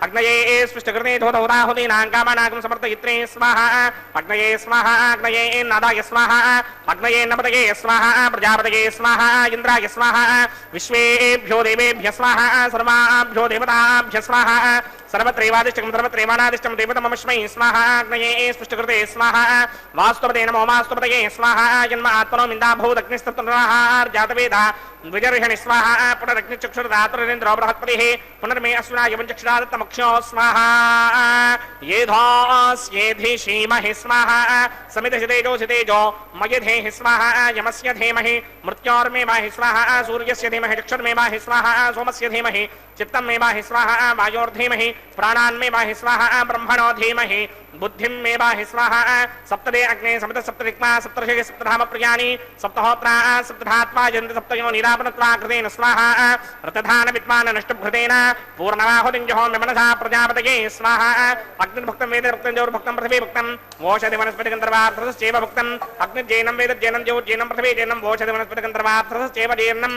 अग्नये स्विष्टकृते धोतहुताहुतीनां कामानागं समर्थयित्रे स्वाहा अग्नये स्वाहा अग्नये नादाय स्वाहा अग्नये नपतये स्वाहा प्रजापतये स्वाहा इन्द्राय स्वाहा विश्वेभ्यो देवेभ्यः स्वाहा सर्वाभ्यो देवताभ्यः स्वाहा सर्वत्रैवादिष्टकं सर्वत्रैवानादिष्टं देवतमस्मै स्वाहा अग्नये स्पष्टकृते स्वाहा वास्तुपते नमो वास्तुपतये स्वाहा जन्म आत्मनो मिन्दाभूदग्निस्तप्तर्जातवेदा द्विजर्षणि स्वाहा पुनरग्निचक्षुर्दातुरेन्द्रो बृहत्पतिः पुनर्मे अश्विनाय पञ्चक्षुरादत्तमक्षो स्वाहा येधोऽस्येधि श्रीमहि स्वाहा समिधसितेजोऽसि तेजो मयधेहि स्वाहा यमस्य धीमहि मृत्योर्मे माहि स्वाहा सूर्यस्य धीमहि चक्षुर्मे माहि स्वाहा सोमस्य धीमहि चित्तं मे माहि स्वाहा वायोर्धीमहि प्राणान्मे माहि स्वाहा ब्रह्मणो धीमहि बुद्धिं मे बाहि स्वाहा सप्तदे अग्ने सप्त सप्तदिक्मा सप्तर्षि सप्तधाम प्रियाणि सप्तहोत्रा सप्तधात्वा जन्त सप्तयो निरापनत्वा कृतेन स्वाहा रतधान विद्वान नष्टभृतेन पूर्णमाहुतिं जहोम्य मनसा प्रजापतये स्वाहा अग्निर्भक्तं वेद भक्तं जौर्भक्तं पृथिवी भक्तं वोषधि वनस्पतिगन्धर्वार्थश्चैव भक्तं अग्निर्जैनं वेद जैनं जौर्जैनं पृथिवी जैनं वोषधि वनस्पतिगन्धर्वार्थश्चैव जैनं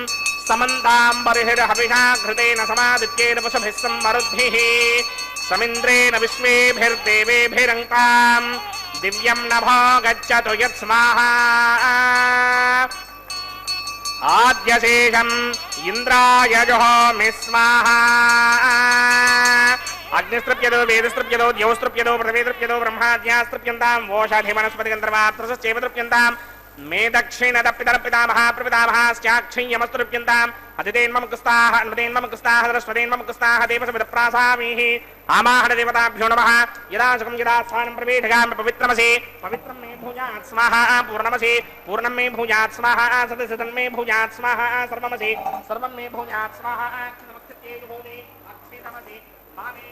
समन्ताम्बरिहिर्हविषा घृतेन समादित्येन वशुभिः सम्मरुद्भिः समिन्द्रेण विश्वेभिर्देवेभिरङ्काम् दिव्यं नभो गच्छतु यत्स्माहा आद्यशेषम् इन्द्राय जुहोमि स्वाहा अग्निस्तृप्यतो वेदस्तृप्यतो द्यौस्तृप्यतो पृथिवीस्तृप्यतो ब्रह्माद्यास्तृप्यन्तां वोषधि वनस्पतिगन्धर्वार्थश्चैव तृप्यन्तां मे दक्षिणदपितरपितामहाप्रपितामहाश्चाक्षय्यमस्तृप्यन्ताम् अतिथेन्ममुखस्ताः अन्वतेन्ममुखस्ताः सरस्वतेन्ममुखस्ताः देवसविदप्रासामीः आमाहन देवताभ्यो नमः यदा सुखं यदा स्थानं प्रवेशयामि पवित्रमसि पवित्रं मे भूयात् स्वाहा पूर्णमसि पूर्णं मे भूयात् स्वाहा सदसदं मे भूयात् स्वाहा सर्वमसि सर्वं मे भूयात् स्वाहा क्षणमक्षत्येजुहोमि अक्षितमसि भावे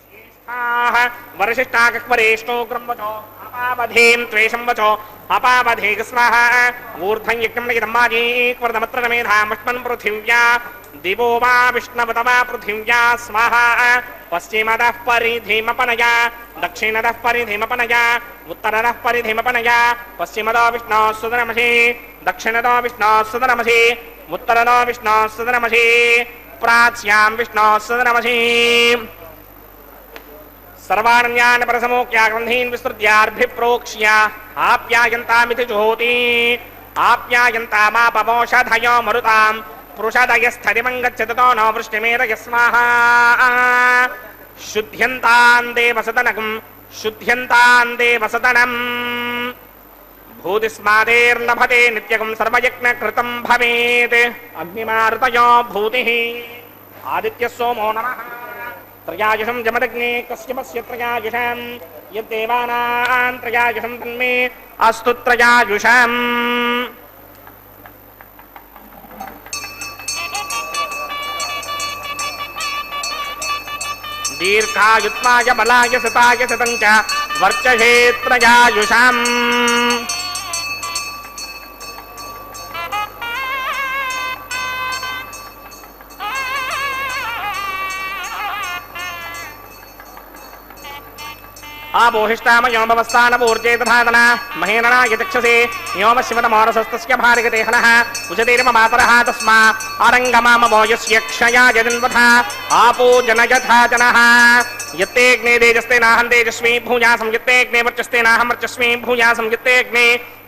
श्रेष्ठाः वरशिष्टाकक्वरेष्ठो क्रमवचो अपावधीं त्वेषं वचो अपावधे स्वाहा ऊर्ध्वं यज्ञं नयितम्माजी क्वर्धमत्र मेधामश्मन् पृथिव्या दिवो वा विष्णवत वा पृथिव्या स्वाहा पश्चिमतः परिधिमपनया दक्षिणतः परिधिमपनया उत्तरतः परिधिमपनया पश्चिमतो विष्णोः सुदनमसि दक्षिणतो विष्णोः सुदनमसि उत्तरतो विष्णोः सुदनमसि प्राच्यां विष्णोः सुदनमसि सर्वाण्यान् परसमोक्या ग्रन्थीन् विस्तृत्यार्भिप्रोक्ष्य आप्यायन्तामिति जुहोति आप्यायन्तामापमोषधयो मरुताम् पुरुषदयस्थदिमं गच्छतो नो वृष्टिमेधय स्वाहा शुद्ध्यन्तान् देवसदनकं शुद्ध्यन्तान् देवसदनम् भूतिस्मादेर्लभते नित्यकं सर्वयज्ञकृतं भवेत् अग्निमारुतयो भूतिः आदित्यः सोमो नमः त्रयायुषं जमदग्ने कश्यपस्य त्रयायुषं यद्देवानां त्रयायुषं तन्मे अस्तु त्रयायुषम् दीर्घायुत्वाय बलाय सताय सतं च वर्चसे त्रयायुषम् आबोहिष्टामयोमवस्थानपूर्जे तथातना महेनना यचक्षसे योमशिवतमोरसस्तस्य भार्गते हनः उचतेर्म मातरः तस्मा आरङ्गमामवो यस्य क्षया जजन्वथा आपो जनयथा जनः यत्तेऽग्ने तेजस्ते नाहं तेजस्वी भूयासं यत्तेऽग्ने वर्चस्ते नाहं वर्चस्वी भूयासं यत्तेऽग्ने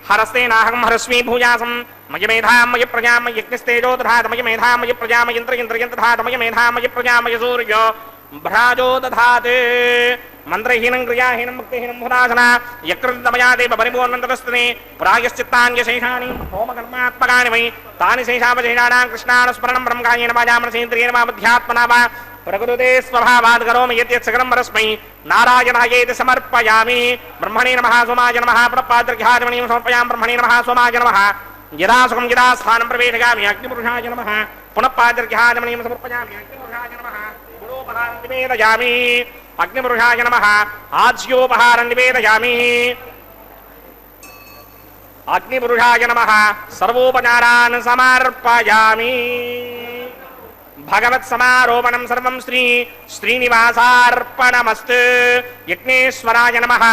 हरस्ते नाहं हरस्वी भूयासं मय मेधां मय प्रजां मय यज्ञस्तेजो दधात मय मेधां मय प्रजां मय यन्त्रयन्त्रयं दधात मय मेधां मय प्रजां मय सूर्यो भ्राजो दधात् मन्त्रहीनं क्रियाहीनं मुक्तिहीनं हुदासना यकृतमया देव परिपूर्णन्तरस्तने प्रायश्चित्तान्यशेषाणि होमकर्मात्मकानि वै तानि शेषावशेषाणां कृष्णानुस्मरणं ब्रह्मकायेन वाजामनसेन्द्रियेण वा बुद्ध्यात्मना वा प्रकृते स्वभावात् करोमि यत् सकलं परस्मै नारायणायेति समर्पयामि ब्रह्मणे नमः सोमाय नमः पुनःपाद्रघ्याजमणीं समर्पयामि ब्रह्मणे नमः सोमाय नमः यदा सुखं यदा स्थानं प्रवेशयामि अग्निपुरुषाय नमः पुनःपाद्रघ्याजमणीं समर्पयामि अग्निपुरुषाय नमः गुणोपहारं निवेदयामि अग्निपुरुषाय नमः आज्योपहारं निवेदयामि अग्निपुरुषाय नमः सर्वोपचारान् समर्पयामि भगवत्समारोपणं सर्वं श्रीनिवासार्पणमस्तु यज्ञेश्वराय नमः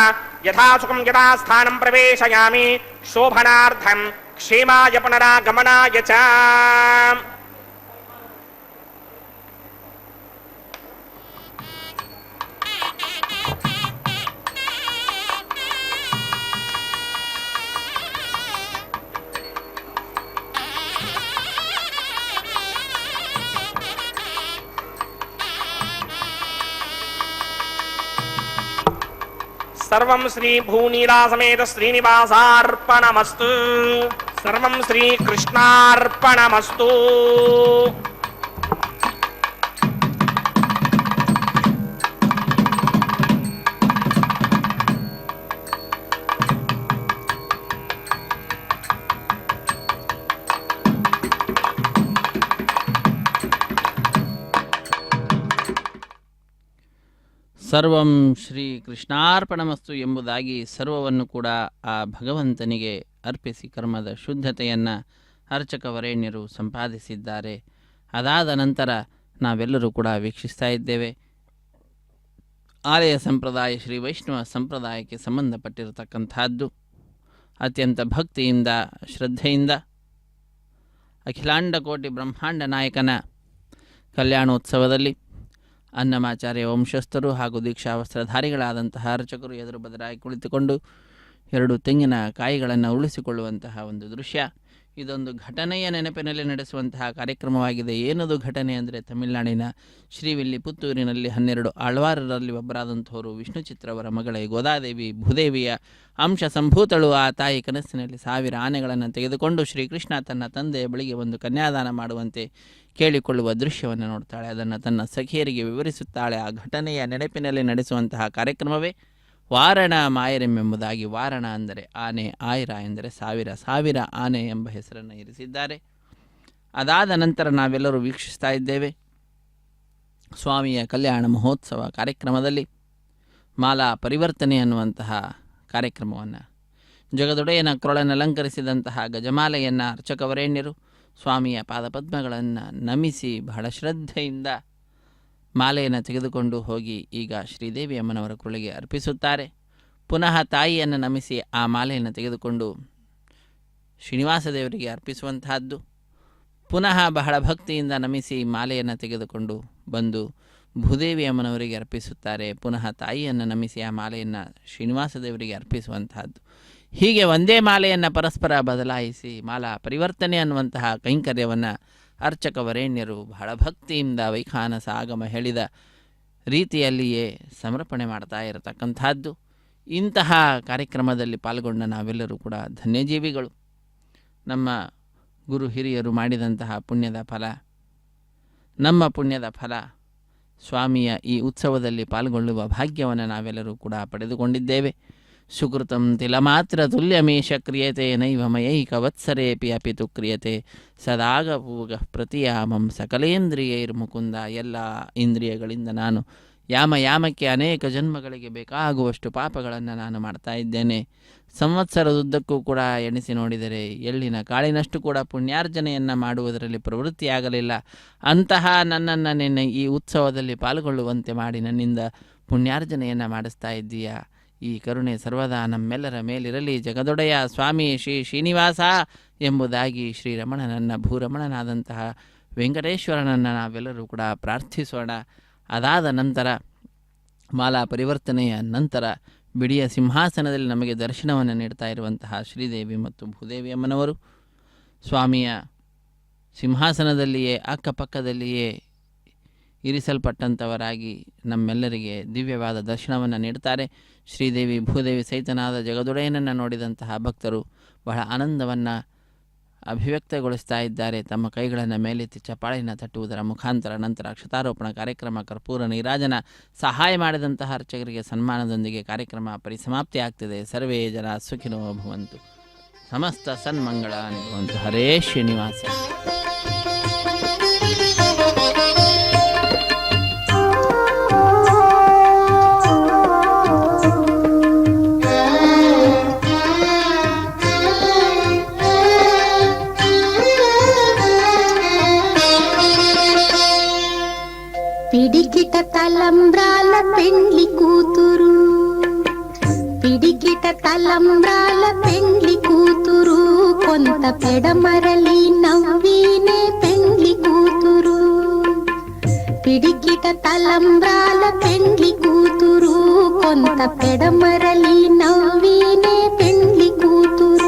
यथा सुखं यथा स्थानं प्रवेशयामि शोभनार्थं क्षेमाय पुनरागमनाय च सर्वं श्री भूनीलासमेत श्रीनिवासार्पणमस्तु सर्वं श्रीकृष्णार्पणमस्तु ಸರ್ವಂ ಶ್ರೀ ಕೃಷ್ಣಾರ್ಪಣಮಸ್ತು ಎಂಬುದಾಗಿ ಸರ್ವವನ್ನು ಕೂಡ ಆ ಭಗವಂತನಿಗೆ ಅರ್ಪಿಸಿ ಕರ್ಮದ ಶುದ್ಧತೆಯನ್ನು ಅರ್ಚಕ ವರೇಣ್ಯರು ಸಂಪಾದಿಸಿದ್ದಾರೆ. ಅದಾದ ನಂತರ ನಾವೆಲ್ಲರೂ ಕೂಡ ವೀಕ್ಷಿಸ್ತಾ ಇದ್ದೇವೆ. ಆಲಯ ಸಂಪ್ರದಾಯ ಶ್ರೀ ವೈಷ್ಣವ ಸಂಪ್ರದಾಯಕ್ಕೆ ಸಂಬಂಧಪಟ್ಟಿರತಕ್ಕಂಥದ್ದು. ಅತ್ಯಂತ ಭಕ್ತಿಯಿಂದ ಶ್ರದ್ಧೆಯಿಂದ ಅಖಿಲಾಂಡ ಕೋಟಿ ಬ್ರಹ್ಮಾಂಡ ನಾಯಕನ ಕಲ್ಯಾಣೋತ್ಸವದಲ್ಲಿ ಅನ್ನಮಾಚಾರ್ಯ ವಂಶಸ್ಥರು ಹಾಗೂ ದೀಕ್ಷಾ ವಸ್ತ್ರಧಾರಿಗಳಾದಂತಹ ಅರ್ಚಕರು ಎದುರು ಬದಲಾಗಿ ಕುಳಿತುಕೊಂಡು 2 ತೆಂಗಿನ ಕಾಯಿಗಳನ್ನು ಉಳಿಸಿಕೊಳ್ಳುವಂತಹ ಒಂದು ದೃಶ್ಯ. ಇದೊಂದು ಘಟನೆಯ ನೆನಪಿನಲ್ಲಿ ನಡೆಸುವಂತಹ ಕಾರ್ಯಕ್ರಮವಾಗಿದೆ. ಏನದು ಘಟನೆ ಅಂದರೆ, ತಮಿಳುನಾಡಿನ ಶ್ರೀವಿಲ್ಲಿಪುತ್ತೂರಿನಲ್ಲಿ 12 ಆಳ್ವಾರರಲ್ಲಿ ಒಬ್ಬರಾದಂಥವರು ವಿಷ್ಣು ಚಿತ್ರವರ ಮಗಳೇ ಗೋದಾದೇವಿ ಭೂದೇವಿಯ ಅಂಶ ಸಂಭೂತಳು. ಆ ತಾಯಿ ಕನಸಿನಲ್ಲಿ 1000 ಆನೆಗಳನ್ನು ತೆಗೆದುಕೊಂಡು ಶ್ರೀಕೃಷ್ಣ ತನ್ನ ತಂದೆಯ ಬಳಿಗೆ ಒಂದು ಕನ್ಯಾದಾನ ಮಾಡುವಂತೆ ಕೇಳಿಕೊಳ್ಳುವ ದೃಶ್ಯವನ್ನು ನೋಡ್ತಾಳೆ. ಅದನ್ನು ತನ್ನ ಸಖಿಯರಿಗೆ ವಿವರಿಸುತ್ತಾಳೆ. ಆ ಘಟನೆಯ ನೆನಪಿನಲ್ಲಿ ನಡೆಸುವಂತಹ ಕಾರ್ಯಕ್ರಮವೇ ವಾರಣ ಮಾಯರೆಂಬುದಾಗಿ. ವಾರಣ ಅಂದರೆ ಆನೆ, ಆಯಿರ ಎಂದರೆ 1000 ಆನೆ ಎಂಬ ಹೆಸರನ್ನು ಇರಿಸಿದ್ದಾರೆ. ಅದಾದ ನಂತರ ನಾವೆಲ್ಲರೂ ವೀಕ್ಷಿಸ್ತಾ ಇದ್ದೇವೆ ಸ್ವಾಮಿಯ ಕಲ್ಯಾಣ ಮಹೋತ್ಸವ ಕಾರ್ಯಕ್ರಮದಲ್ಲಿ ಮಾಲಾ ಪರಿವರ್ತನೆ ಅನ್ನುವಂತಹ ಕಾರ್ಯಕ್ರಮವನ್ನು. ಜಗದೊಡೆಯನ ಕೊರಳನ್ನಲಂಕರಿಸಿದಂತಹ ಗಜಮಾಲೆಯನ್ನು ಅರ್ಚಕವರೇಣ್ಯರು ಸ್ವಾಮಿಯ ಪಾದಪದ್ಮಗಳನ್ನು ನಮಿಸಿ ಬಹಳ ಶ್ರದ್ಧೆಯಿಂದ ಮಾಲೆಯನ್ನು ತೆಗೆದುಕೊಂಡು ಹೋಗಿ ಈಗ ಶ್ರೀದೇವಿ ಅಮ್ಮನವರ ಕೊರಳಿಗೆ ಅರ್ಪಿಸುತ್ತಾರೆ. ಪುನಃ ತಾಯಿಯನ್ನು ನಮಿಸಿ ಆ ಮಾಲೆಯನ್ನು ತೆಗೆದುಕೊಂಡು ಶ್ರೀನಿವಾಸ ದೇವರಿಗೆ ಅರ್ಪಿಸುವಂತಹದ್ದು. ಪುನಃ ಬಹಳ ಭಕ್ತಿಯಿಂದ ನಮಿಸಿ ಮಾಲೆಯನ್ನು ತೆಗೆದುಕೊಂಡು ಬಂದು ಭೂದೇವಿ ಅಮ್ಮನವರಿಗೆ ಅರ್ಪಿಸುತ್ತಾರೆ. ಪುನಃ ತಾಯಿಯನ್ನು ನಮಿಸಿ ಆ ಮಾಲೆಯನ್ನು ಶ್ರೀನಿವಾಸ ದೇವರಿಗೆ ಅರ್ಪಿಸುವಂತಹದ್ದು. ಹೀಗೆ ಒಂದೇ ಮಾಲೆಯನ್ನು ಪರಸ್ಪರ ಬದಲಾಯಿಸಿ ಮಾಲಾ ಪರಿವರ್ತನೆ ಅನ್ನುವಂತಹ ಕೈಂಕರ್ಯವನ್ನು ಅರ್ಚಕ ವರೇಣ್ಯರು ಬಹಳ ಭಕ್ತಿಯಿಂದ ವೈಖಾನಸ ಆಗಮ ಹೇಳಿದ ರೀತಿಯಲ್ಲಿಯೇ ಸಮರ್ಪಣೆ ಮಾಡ್ತಾ ಇರತಕ್ಕಂಥದ್ದು. ಇಂತಹ ಕಾರ್ಯಕ್ರಮದಲ್ಲಿ ಪಾಲ್ಗೊಂಡ ನಾವೆಲ್ಲರೂ ಕೂಡ ಧನ್ಯಜೀವಿಗಳು. ನಮ್ಮ ಗುರು ಹಿರಿಯರು ಮಾಡಿದಂತಹ ಪುಣ್ಯದ ಫಲ, ನಮ್ಮ ಪುಣ್ಯದ ಫಲ ಸ್ವಾಮಿಯ ಈ ಉತ್ಸವದಲ್ಲಿ ಪಾಲ್ಗೊಳ್ಳುವ ಭಾಗ್ಯವನ್ನು ನಾವೆಲ್ಲರೂ ಕೂಡ ಪಡೆದುಕೊಂಡಿದ್ದೇವೆ. ಸುಕೃತಂ ತಿಲಮಾತ್ರ ತುಲ್ಯಮೇಷ ಕ್ರಿಯತೆ ನೈವ ಮಯೈಕ ವತ್ಸರೇಪಿ ಅಪಿತು ಕ್ರಿಯತೆ ಸದಾಗಪೂಗ ಪ್ರತಿಯಾಮಂ ಸಕಲೇಂದ್ರಿಯೈರ್ಮುಕುಂದ. ಎಲ್ಲ ಇಂದ್ರಿಯಗಳಿಂದ ನಾನು ಯಾಮಕ್ಕೆ ಅನೇಕ ಜನ್ಮಗಳಿಗೆ ಬೇಕಾಗುವಷ್ಟು ಪಾಪಗಳನ್ನು ನಾನು ಮಾಡ್ತಾ ಇದ್ದೇನೆ. ಸಂವತ್ಸರದುದ್ದಕ್ಕೂ ಕೂಡ ಎಣಿಸಿ ನೋಡಿದರೆ ಎಳ್ಳಿನ ಕಾಳಿನಷ್ಟು ಕೂಡ ಪುಣ್ಯಾರ್ಜನೆಯನ್ನು ಮಾಡುವುದರಲ್ಲಿ ಪ್ರವೃತ್ತಿಯಾಗಲಿಲ್ಲ. ಅಂತಹ ನನ್ನನ್ನು ನಿನ್ನೆ ಈ ಉತ್ಸವದಲ್ಲಿ ಪಾಲ್ಗೊಳ್ಳುವಂತೆ ಮಾಡಿ ನನ್ನಿಂದ ಪುಣ್ಯಾರ್ಜನೆಯನ್ನು ಮಾಡಿಸ್ತಾ ಇದ್ದೀಯಾ. ಈ ಕರುಣೆ ಸರ್ವದಾ ನಮ್ಮೆಲ್ಲರ ಮೇಲಿರಲಿ. ಜಗದೊಡೆಯ ಸ್ವಾಮಿ ಶ್ರೀ ಶ್ರೀನಿವಾಸ ಎಂಬುದಾಗಿ ಶ್ರೀರಮಣನನ್ನ ಭೂರಮಣನಾದಂತಹ ವೆಂಕಟೇಶ್ವರನನ್ನು ನಾವೆಲ್ಲರೂ ಕೂಡ ಪ್ರಾರ್ಥಿಸೋಣ. ಅದಾದ ನಂತರ ಮಾಲಾ ಪರಿವರ್ತನೆಯ ನಂತರ ಬಿಡಿಯ ಸಿಂಹಾಸನದಲ್ಲಿ ನಮಗೆ ದರ್ಶನವನ್ನು ನೀಡ್ತಾ ಇರುವಂತಹ ಶ್ರೀದೇವಿ ಮತ್ತು ಭೂದೇವಿ ಅಮ್ಮನವರು ಸ್ವಾಮಿಯ ಸಿಂಹಾಸನದಲ್ಲಿಯೇ ಅಕ್ಕಪಕ್ಕದಲ್ಲಿಯೇ ಇರಿಸಲ್ಪಟ್ಟಂಥವರಾಗಿ ನಮ್ಮೆಲ್ಲರಿಗೆ ದಿವ್ಯವಾದ ದರ್ಶನವನ್ನು ನೀಡ್ತಾರೆ. ಶ್ರೀದೇವಿ ಭೂದೇವಿ ಸಹಿತನಾದ ಜಗದೊಡೆಯನನ್ನು ನೋಡಿದಂತಹ ಭಕ್ತರು ಬಹಳ ಆನಂದವನ್ನು ಅಭಿವ್ಯಕ್ತಗೊಳಿಸ್ತಾ ಇದ್ದಾರೆ. ತಮ್ಮ ಕೈಗಳನ್ನು ಮೇಲೆತ್ತಿ ಚಪ್ಪಾಳೆಯನ್ನು ತಟ್ಟುವುದರ ಮುಖಾಂತರ ನಂತರ ಅಕ್ಷತಾರೋಪಣ ಕಾರ್ಯಕ್ರಮ, ಕರ್ಪೂರ ನೀರಾಜನ ಸಹಾಯ ಮಾಡಿದಂತಹ ಅರ್ಚಕರಿಗೆ ಸನ್ಮಾನದೊಂದಿಗೆ ಕಾರ್ಯಕ್ರಮ ಪರಿಸಮಾಪ್ತಿ ಆಗ್ತದೆ. ಸರ್ವೇ ಜನ ಸುಖಿನೋ ಭವಂತು, ಸಮಸ್ತ ಸನ್ಮಂಗಳ ಅನುಭವಂತು. ಹರೇ ಶ್ರೀನಿವಾಸ. పిడికిట తలంబ్రాల పెండ్లి కూతురు, పిడికిట తలంబ్రాల పెండ్లి కూతురు, కొంత పెడమరలి నవ్వినే పెండ్లి కూతురు. పిడికిట తలంబ్రాల పెండ్లి కూతురు, కొంత పెడమరలి నవ్వినే పెండ్లి కూతురు.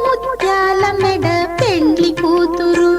ముత్యాల మెడ పెండ్లి కూతురు.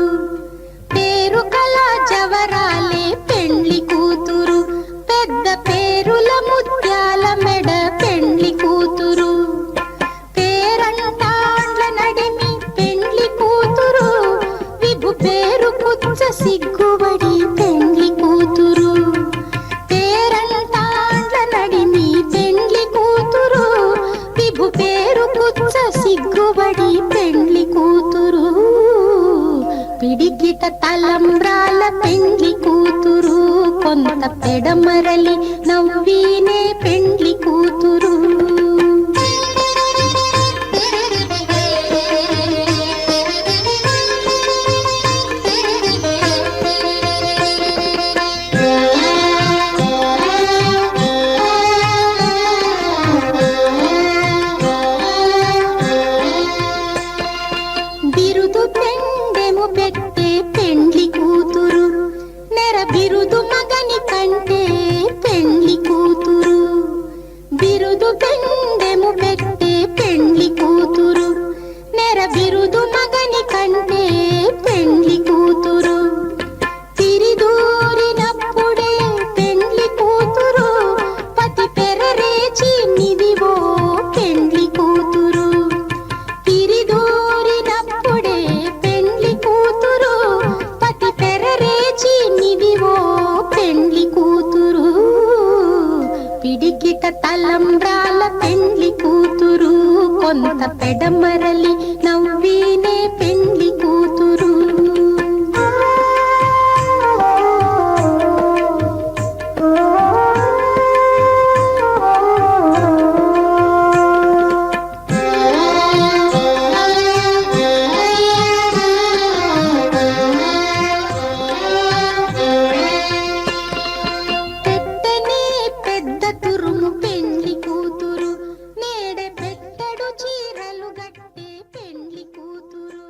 పెడమరలి నవ్వీనే పెండ్లి కూతురు. బిరుదు పెండెము పెట్టే పెండ్లి కూతురు, నెర బిరుదు మగని కంటే పెండ్లి కూతురు. బిరుదు పెండెము పెట్టే పెండ్లి కూతురు, నెర బిరుదు మగని కంటే పెండ్లి కూతురు. తిరిదూరినప్పుడే పెండ్లి కూతురు, పతి పెరరేచి నిదివో పెండ్లి కూతురు. తిరిదూరినప్పుడే పెండ్లి కూతురు, పతి పెరరేచి నిదివో పెండ్లి కూతురు. పిడికిట తలంబ్రాల పెండ్లి కూతురు, కొంత పెడమరలి నవ్వీనే పెండ్లి కూతురు. పెట్టనే పెద్ద తురుము పెండ్లి కూతురు, నేడే పెట్టడు చీరలు గట్టే పెండ్లి కూతురు.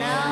నమో